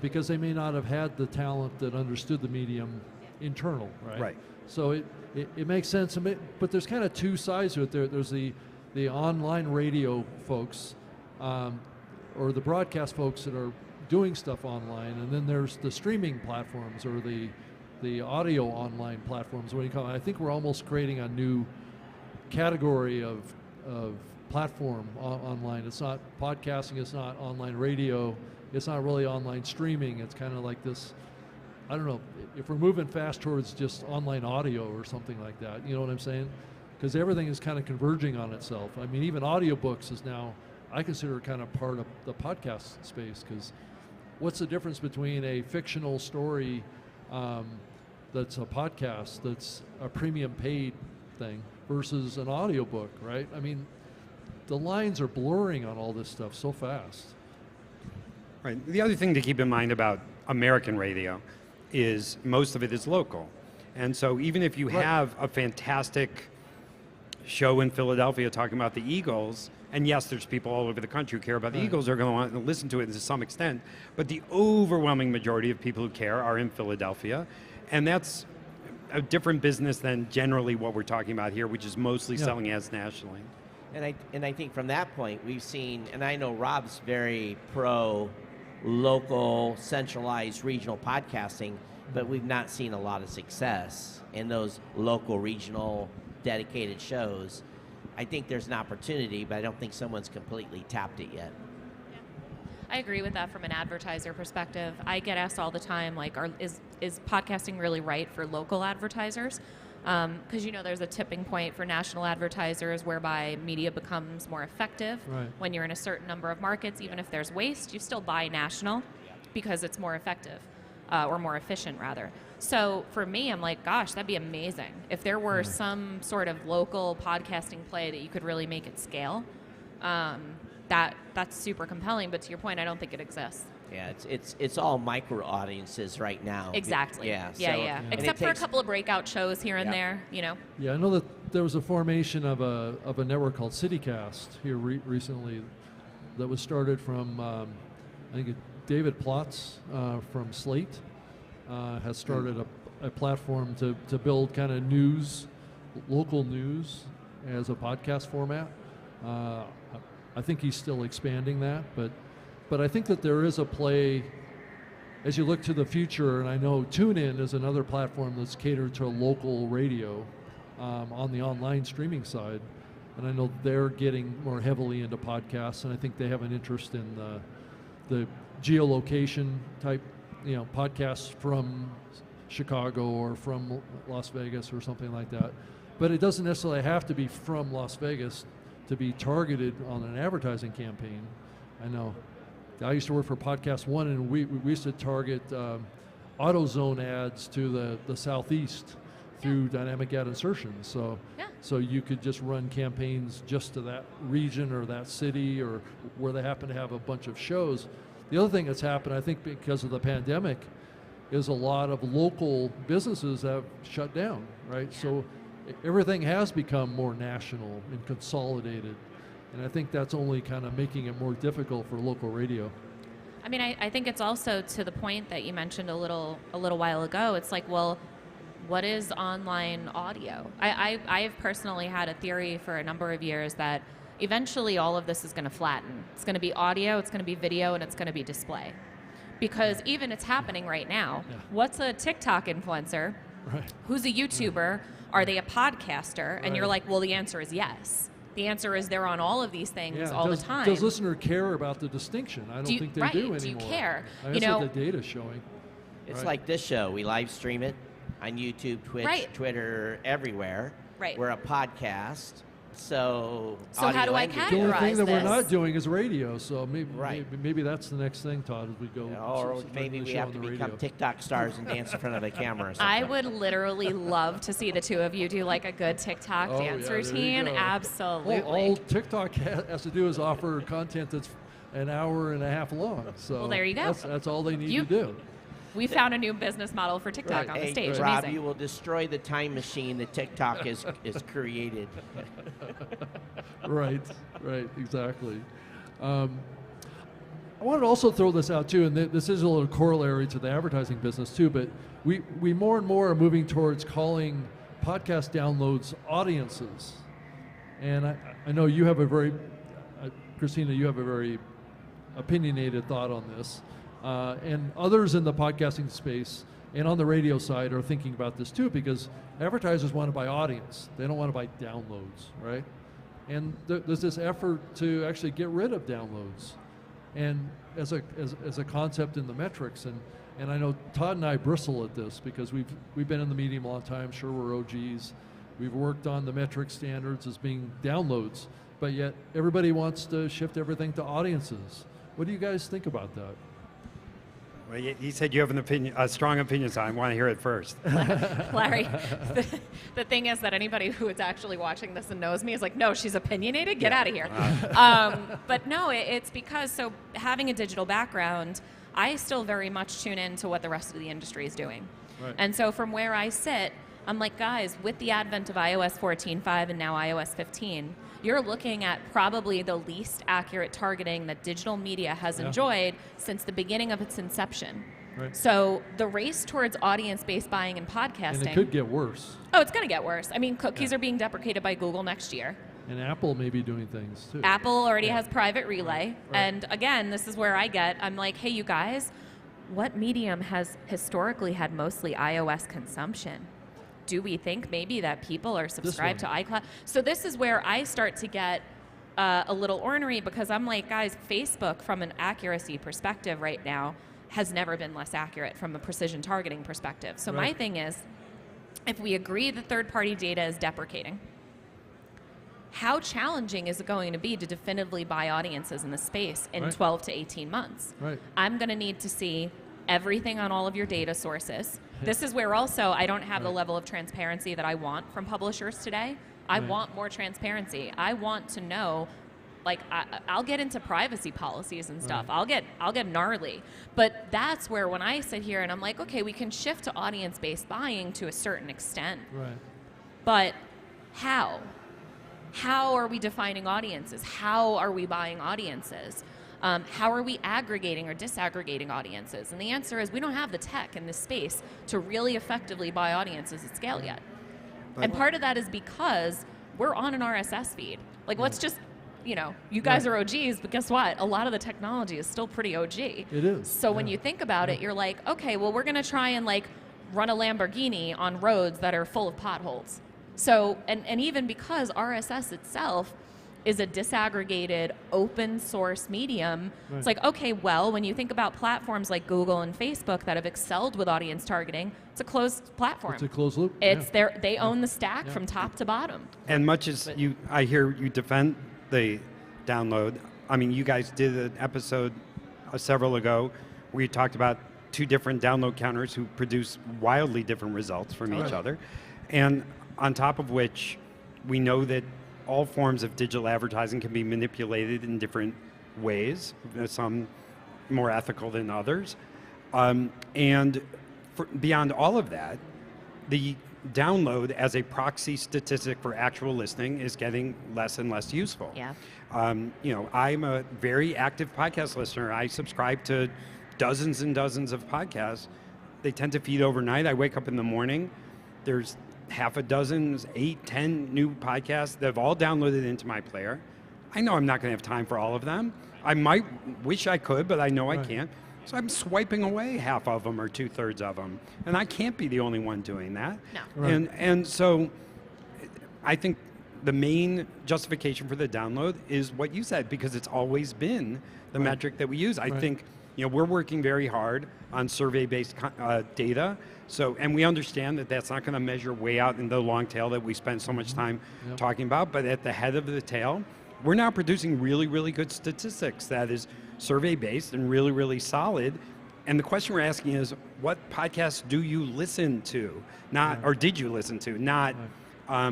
because they may not have had the talent that understood the medium internal, right? Right. So it makes sense, but there's kind of two sides to it. There's the online radio folks or the broadcast folks that are doing stuff online, and then there's the streaming platforms or the audio online platforms. What do you call it? I think we're almost creating a new category of platform online. It's not podcasting, it's not online radio, it's not really online streaming. It's kind of like this, I don't know, if we're moving fast towards just online audio or something like that, you know what I'm saying? Because everything is kind of converging on itself. I mean, even audiobooks is now, I consider kind of part of the podcast space, because what's the difference between a fictional story that's a podcast, that's a premium paid thing, versus an audiobook, right? I mean, the lines are blurring on all this stuff so fast. Right. The other thing to keep in mind about American radio is most of it is local. And so even if you have a fantastic show in Philadelphia talking about the Eagles, and yes, there's people all over the country who care about the Eagles, are going to want to listen to it to some extent, but the overwhelming majority of people who care are in Philadelphia, and that's a different business than generally what we're talking about here, which is mostly selling ads nationally. And I think from that point, we've seen, and I know Rob's very pro local, centralized, regional podcasting, but we've not seen a lot of success in those local, regional, dedicated shows. I think there's an opportunity, but I don't think someone's completely tapped it yet. I agree with that from an advertiser perspective. I get asked all the time, like, is podcasting really right for local advertisers? Because there's a tipping point for national advertisers whereby media becomes more effective when you're in a certain number of markets. Even if there's waste, you still buy national because it's more effective, or more efficient rather. So for me, I'm like, gosh, that'd be amazing if there were some sort of local podcasting play that you could really make it scale. That's super compelling. But to your point, I don't think it exists. Yeah, it's all micro audiences right now. Exactly. Yeah. Except for a couple of breakout shows here and there, Yeah, I know that there was a formation of a network called CityCast here recently that was started from I think David Plotz from Slate has started a platform to build kind of local news as a podcast format. I think he's still expanding that, but I think that there is a play as you look to the future, and I know TuneIn is another platform that's catered to local radio on the online streaming side, and I know they're getting more heavily into podcasts, and I think they have an interest in the geolocation type, podcasts from Chicago or from Las Vegas or something like that. But it doesn't necessarily have to be from Las Vegas to be targeted on an advertising campaign. I know I used to work for Podcast One, and we used to target AutoZone ads to the Southeast through dynamic ad insertion. So you could just run campaigns just to that region or that city or where they happen to have a bunch of shows. The other thing that's happened, I think, because of the pandemic, is a lot of local businesses have shut down, right? Yeah. So everything has become more national and consolidated. And I think that's only kind of making it more difficult for local radio. I mean, I think it's also to the point that you mentioned a little while ago. It's like, well, what is online audio? I've personally had a theory for a number of years that eventually all of this is going to flatten. It's going to be audio, it's going to be video, and it's going to be display. Because even it's happening right now. Yeah. What's a TikTok influencer? Right. Who's a YouTuber? Are they a podcaster? And you're like, well, the answer is yes. The answer is they're on all of these things all the time. Does listener care about the distinction? I don't think they do anymore. Do you care? That's what the data's showing. It's like this show. We live stream it on YouTube, Twitch, Twitter, everywhere. Right. We're a podcast. So how do I audio and The video. only thing that we're this. not doing is radio, so Right. maybe that's the next thing, Todd, as we go. Or start maybe the we show have on to the become radio. TikTok stars and dance in front of a camera or something. I would literally love to see the two of you do like a good TikTok Oh, dance yeah, there you routine. go. Absolutely. All TikTok has to do is offer content that's an hour and a half long. So Well, there you go. That's all they need You- to do. We found a new business model for TikTok Right. on the Hey, stage. Rob, Amazing. you will destroy the time machine that TikTok is created. Right, exactly. I wanted to also throw this out too, and this is a little corollary to the advertising business too, but we more and more are moving towards calling podcast downloads audiences. And I know you have a very, Christina, you have a very opinionated thought on this. And others in the podcasting space and on the radio side are thinking about this too, because advertisers want to buy audience. They don't want to buy downloads, right? And there's this effort to actually get rid of downloads, and as a concept in the metrics. And I know Todd and I bristle at this because we've been in the medium a long time. Sure, we're OGs. We've worked on the metric standards as being downloads, but yet everybody wants to shift everything to audiences. What do you guys think about that? Well, you said you have an opinion, a strong opinion, so I want to hear it first. Larry, the thing is that anybody who is actually watching this and knows me is like, no, she's opinionated, get out of here. But no, it's because, so having a digital background, I still very much tune in to what the rest of the industry is doing. Right. And so from where I sit, I'm like, guys, with the advent of iOS 14.5 and now iOS 15, you're looking at probably the least accurate targeting that digital media has enjoyed since the beginning of its inception. Right. So the race towards audience-based buying and podcasting. And it could get worse. Oh, it's going to get worse. I mean, cookies are being deprecated by Google next year. And Apple may be doing things too. Apple already has private relay. And again, this is where I'm like, hey, you guys, what medium has historically had mostly iOS consumption? Do we think maybe that people are subscribed to iCloud? So this is where I start to get a little ornery, because I'm like, guys, Facebook from an accuracy perspective right now has never been less accurate from a precision targeting perspective. So my thing is, if we agree that third-party data is deprecating, how challenging is it going to be to definitively buy audiences in the space in 12 to 18 months? Right. I'm going to need to see everything on all of your data sources. This is where also I don't have the level of transparency that I want from publishers today. I want more transparency. I want to know, like, I'll get into privacy policies and stuff. I'll get gnarly. But that's where when I sit here and I'm like, okay, we can shift to audience-based buying to a certain extent. Right. But how? How are we defining audiences? How are we buying audiences? How are we aggregating or disaggregating audiences? And the answer is we don't have the tech in this space to really effectively buy audiences at scale yet. And part of that is because we're on an RSS feed. Like, let's just, you guys are OGs, but guess what? A lot of the technology is still pretty OG. It is. So when you think about it, you're like, okay, well, we're going to try and like run a Lamborghini on roads that are full of potholes. So, and even because RSS itself is a disaggregated open source medium, it's like, okay, well, when you think about platforms like Google and Facebook that have excelled with audience targeting, it's a closed platform. It's a closed loop. It's they own the stack from top to bottom. And much as I hear you defend the download, I mean, you guys did an episode several ago where you talked about two different download counters who produce wildly different results from each other. And on top of which, we know that all forms of digital advertising can be manipulated in different ways, some more ethical than others. And beyond all of that, the download as a proxy statistic for actual listening is getting less and less useful. Yeah. I'm a very active podcast listener. I subscribe to dozens and dozens of podcasts. They tend to feed overnight. I wake up in the morning. There's half a dozen, 8, 10 new podcasts that have all downloaded into my player. I know I'm not going to have time for all of them. I might wish I could, but I know I can't. So I'm swiping away half of them or 2/3 of them. And I can't be the only one doing that. No. And so I think the main justification for the download is what you said, because it's always been the metric that we use. I think we're working very hard on survey-based data. So, and we understand that that's not going to measure way out in the long tail that we spend so much time talking about, but at the head of the tail, we're now producing really, really good statistics that is survey-based and really, really solid. And the question we're asking is, what podcasts do you listen to? Or did you listen to? Not how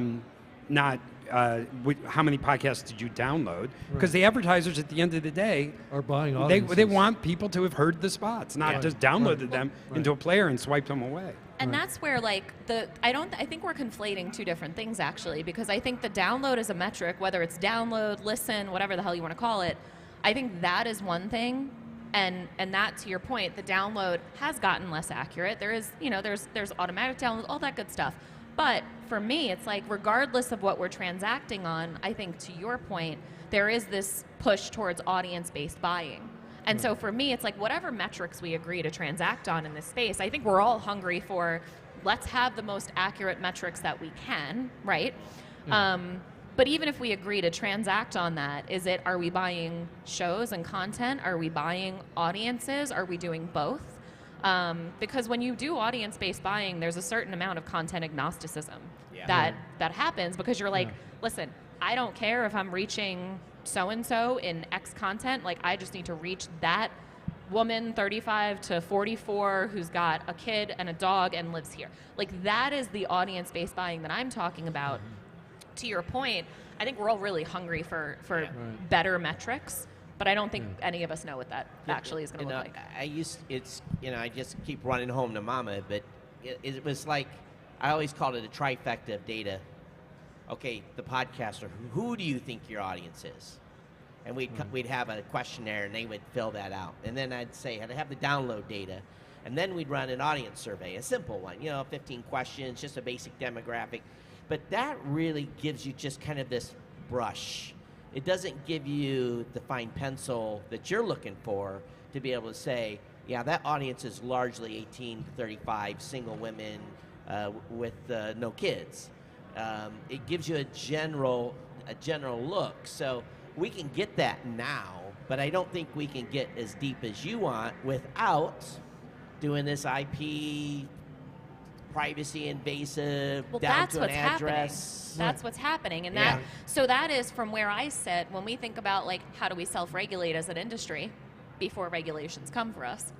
many podcasts did you download? Because the advertisers at the end of the day are buying audiences. They want people to have heard the spots, not just downloaded them into a player and swiped them away. And that's where I think we're conflating two different things actually, because I think the download is a metric, whether it's download, listen, whatever the hell you want to call it. I think that is one thing. And that, to your point, the download has gotten less accurate. There is, there's automatic download, all that good stuff. But for me, it's like, regardless of what we're transacting on, I think to your point, there is this push towards audience-based buying. And so for me, it's like, whatever metrics we agree to transact on in this space, I think we're all hungry for, let's have the most accurate metrics that we can, right? But even if we agree to transact on that, are we buying shows and content? Are we buying audiences? Are we doing both? Because when you do audience-based buying, there's a certain amount of content agnosticism that happens, because you're like, listen, I don't care if I'm reaching so-and-so in X content, like I just need to reach that woman 35 to 44 who's got a kid and a dog and lives here. Like, that is the audience-based buying that I'm talking about. To your point, I think we're all really hungry for better metrics, but I don't think any of us know what that actually is going to look like. I just keep running home to Mama, but it was like, I always called it a trifecta of data. Okay, the podcaster, who do you think your audience is? And we'd have a questionnaire, and they would fill that out. And then I'd say, I'd have the download data. And then we'd run an audience survey, a simple one, 15 questions, just a basic demographic. But that really gives you just kind of this brush. It doesn't give you the fine pencil that you're looking for to be able to say, yeah, that audience is largely 18 to 35, single women with no kids. It gives you a general look. So we can get that now, but I don't think we can get as deep as you want without doing this IP privacy invasive, down to an address. That's what's happening. And so that is from where I sit when we think about, like, how do we self-regulate as an industry before regulations come for us.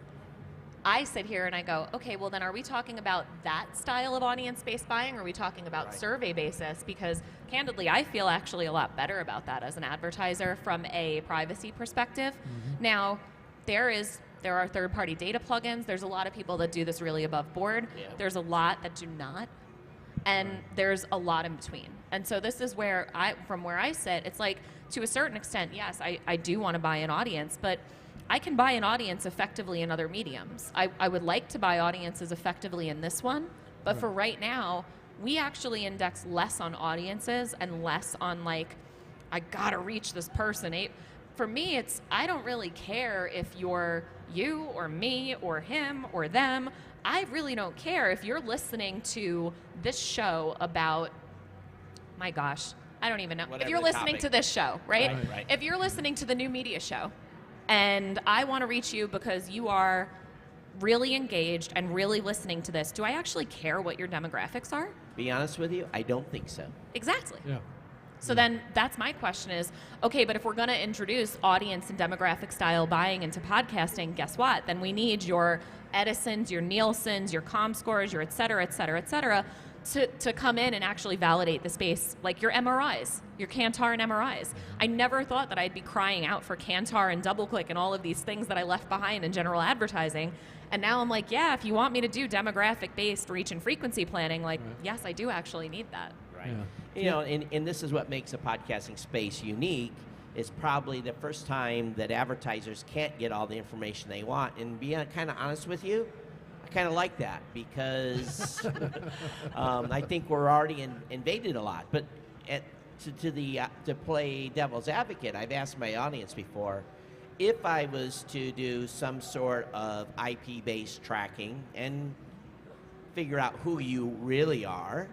I sit here and I go, okay, well then are we talking about that style of audience-based buying, or are we talking about survey basis? Because candidly, I feel actually a lot better about that as an advertiser from a privacy perspective. Now, there are third-party data plugins. There's a lot of people that do this really above board. There's a lot that do not. And there's a lot in between. And so this is where from where I sit, it's like, to a certain extent, yes, I do want to buy an audience, but I can buy an audience effectively in other mediums. I would like to buy audiences effectively in this one, but for right now, we actually index less on audiences and less on, like, I gotta reach this person. For me, I don't really care if you're you or me or him or them. I really don't care if you're listening to this show about, my gosh, I don't even know. Whatever if you're listening to this show, right? Right. If you're listening to the new media show, and I want to reach you because you are really engaged and really listening to this, do I actually care what your demographics are? Be honest with you, I don't think so. Exactly. Yeah. So then that's my question is, okay, but if we're going to introduce audience and demographic style buying into podcasting, guess what? Then we need your Edisons, your Nielsen's, your ComScores, your et cetera, et cetera, et cetera, to come in and actually validate the space, like your MRIs, your Kantar and MRIs. I never thought that I'd be crying out for Kantar and DoubleClick and all of these things that I left behind in general advertising. And now I'm like, yeah, if you want me to do demographic-based reach and frequency planning, like, yes, I do actually need that. Right. Yeah. And this is what makes the podcasting space unique. It's probably the first time that advertisers can't get all the information they want. And being kind of honest with you, I kind of like that, because I think we're already invaded a lot. But to play devil's advocate, I've asked my audience before, if I was to do some sort of IP-based tracking and figure out who you really are,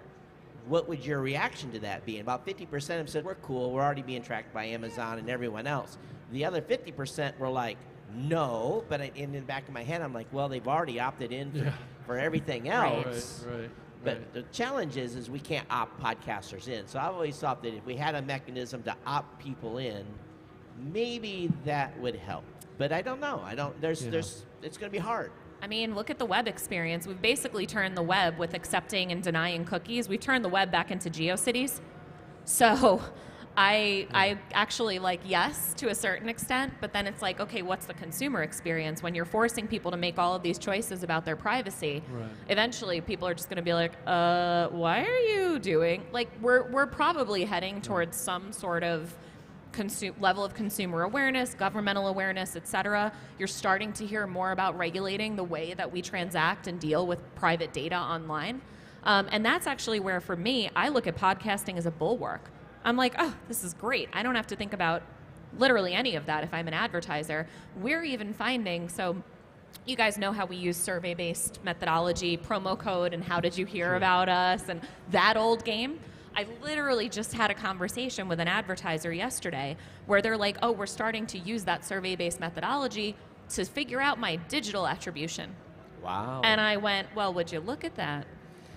what would your reaction to that be? And about 50% of them said, we're cool, we're already being tracked by Amazon and everyone else. The other 50% were like, no, but in the back of my head, I'm like, well, they've already opted in Yeah. for everything Right. else. Right. But the challenge is we can't opt podcasters in. So I've always thought that if we had a mechanism to opt people in, maybe that would help. But I don't know. It's going to be hard. I mean, look at the web experience. We've basically turned the web with accepting and denying cookies. We've turned the web back into GeoCities. So I actually like yes to a certain extent, but then it's like, okay, what's the consumer experience when you're forcing people to make all of these choices about their privacy? Right. Eventually, people are just going to be like, why are you doing? Like, we're probably heading towards some sort of level of consumer awareness, governmental awareness, et cetera. You're starting to hear more about regulating the way that we transact and deal with private data online. And that's actually where, for me, I look at podcasting as a bulwark. I'm like, oh, this is great. I don't have to think about literally any of that if I'm an advertiser. We're even finding, so you guys know how we use survey-based methodology, promo code, and how did you hear about us, and that old game. I literally just had a conversation with an advertiser yesterday where they're like, oh, we're starting to use that survey-based methodology to figure out my digital attribution. Wow. And I went, well, would you look at that?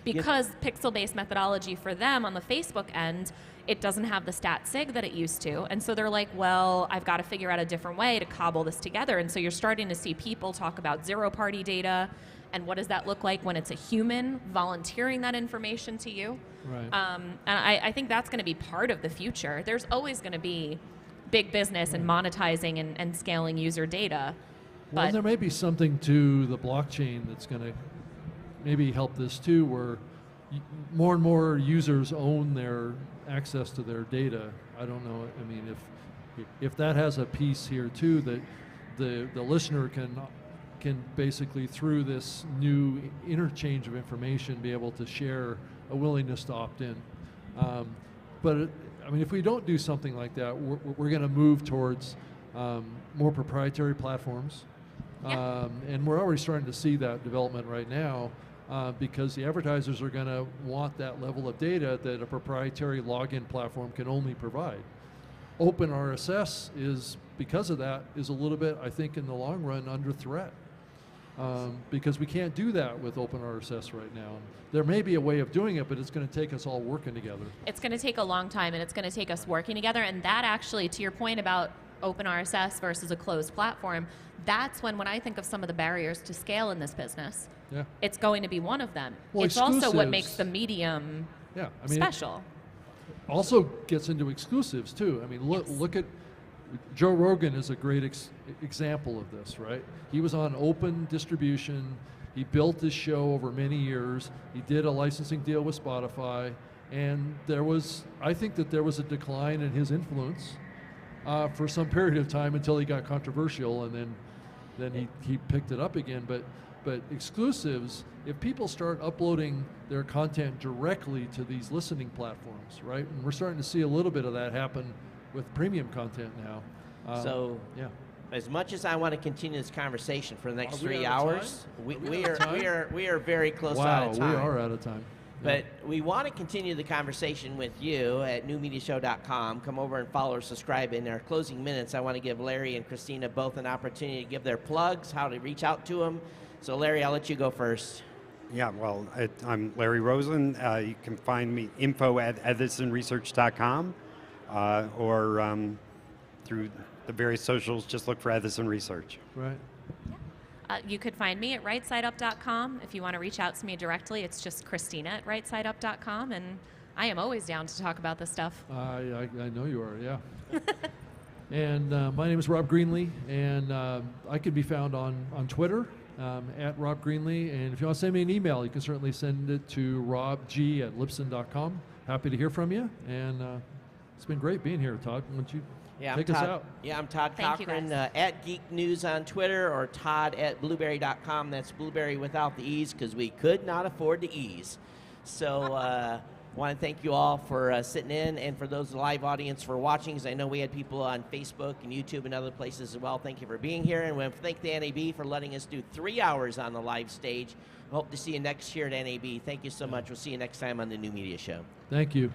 Because pixel-based methodology for them on the Facebook end, it doesn't have the stat sig that it used to. And so they're like, well, I've got to figure out a different way to cobble this together. And so you're starting to see people talk about zero-party data and what does that look like when it's a human volunteering that information to you. Right. And I think that's going to be part of the future. There's always going to be big business and monetizing and scaling user data. Well, But there may be something to the blockchain that's going to maybe help this too, where more and more users own their access to their data. I don't know. I mean, if that has a piece here too, that the listener can basically, through this new interchange of information, be able to share a willingness to opt in. I mean, if we don't do something like that, we're going to move towards more proprietary platforms. Yeah. And we're already starting to see that development right now because the advertisers are going to want that level of data that a proprietary login platform can only provide. Open RSS is, because of that, is a little bit, I think, in the long run, under threat. Because we can't do that with Open RSS right now. There may be a way of doing it, but it's going to take us all working together. it's going to take a long time, and it's going to take us working together. And that actually, to your point about open RSS versus a closed platform, that's when I think of some of the barriers to scale in this business, Yeah. it's going to be one of them. Well, it's also what exclusives. makes the medium Yeah. I mean, special. also gets into exclusives too. I mean, look at Joe Rogan is a great example of this, right? He was on open distribution. He built this show over many years. He did a licensing deal with Spotify, and I think that there was a decline in his influence for some period of time until he got controversial, and then he picked it up again. But exclusives, if people start uploading their content directly to these listening platforms, right? And we're starting to see a little bit of that happen with premium content now. Yeah. As much as I want to continue this conversation for the next Are we 3 out of hours, we out of time? are very close Wow, out of time. we are out of time. But we want to continue the conversation with you at newmediashow.com. Come over and follow or subscribe. In our closing minutes, I want to give Larry and Christina both an opportunity to give their plugs, how to reach out to them. So Larry, I'll let you go first. Yeah, well, I'm Larry Rosen. You can find me info@edisonresearch.com or through the various socials. Just look for Edison Research. Right. You could find me at rightsideup.com. If you want to reach out to me directly, it's just Christina at rightsideup.com, and I am always down to talk about this stuff. I know you are, yeah. And my name is Rob Greenlee, and I can be found on Twitter at Rob Greenlee. And if you want to send me an email, you can certainly send it to robg@libsyn.com. Happy to hear from you, and it's been great being here, Todd. Why don't you take us out? Yeah, I'm Todd Thank you, Cochran, guys. at Geek News on Twitter, or Todd at blueberry.com. That's blueberry without the E's, because we could not afford the E's. So I want to thank you all for sitting in, and for those live audience for watching, because I know we had people on Facebook and YouTube and other places as well. Thank you for being here, and we want to thank the NAB for letting us do 3 hours on the live stage. Hope to see you next year at NAB. Thank you so much. We'll see you next time on the New Media Show. Thank you.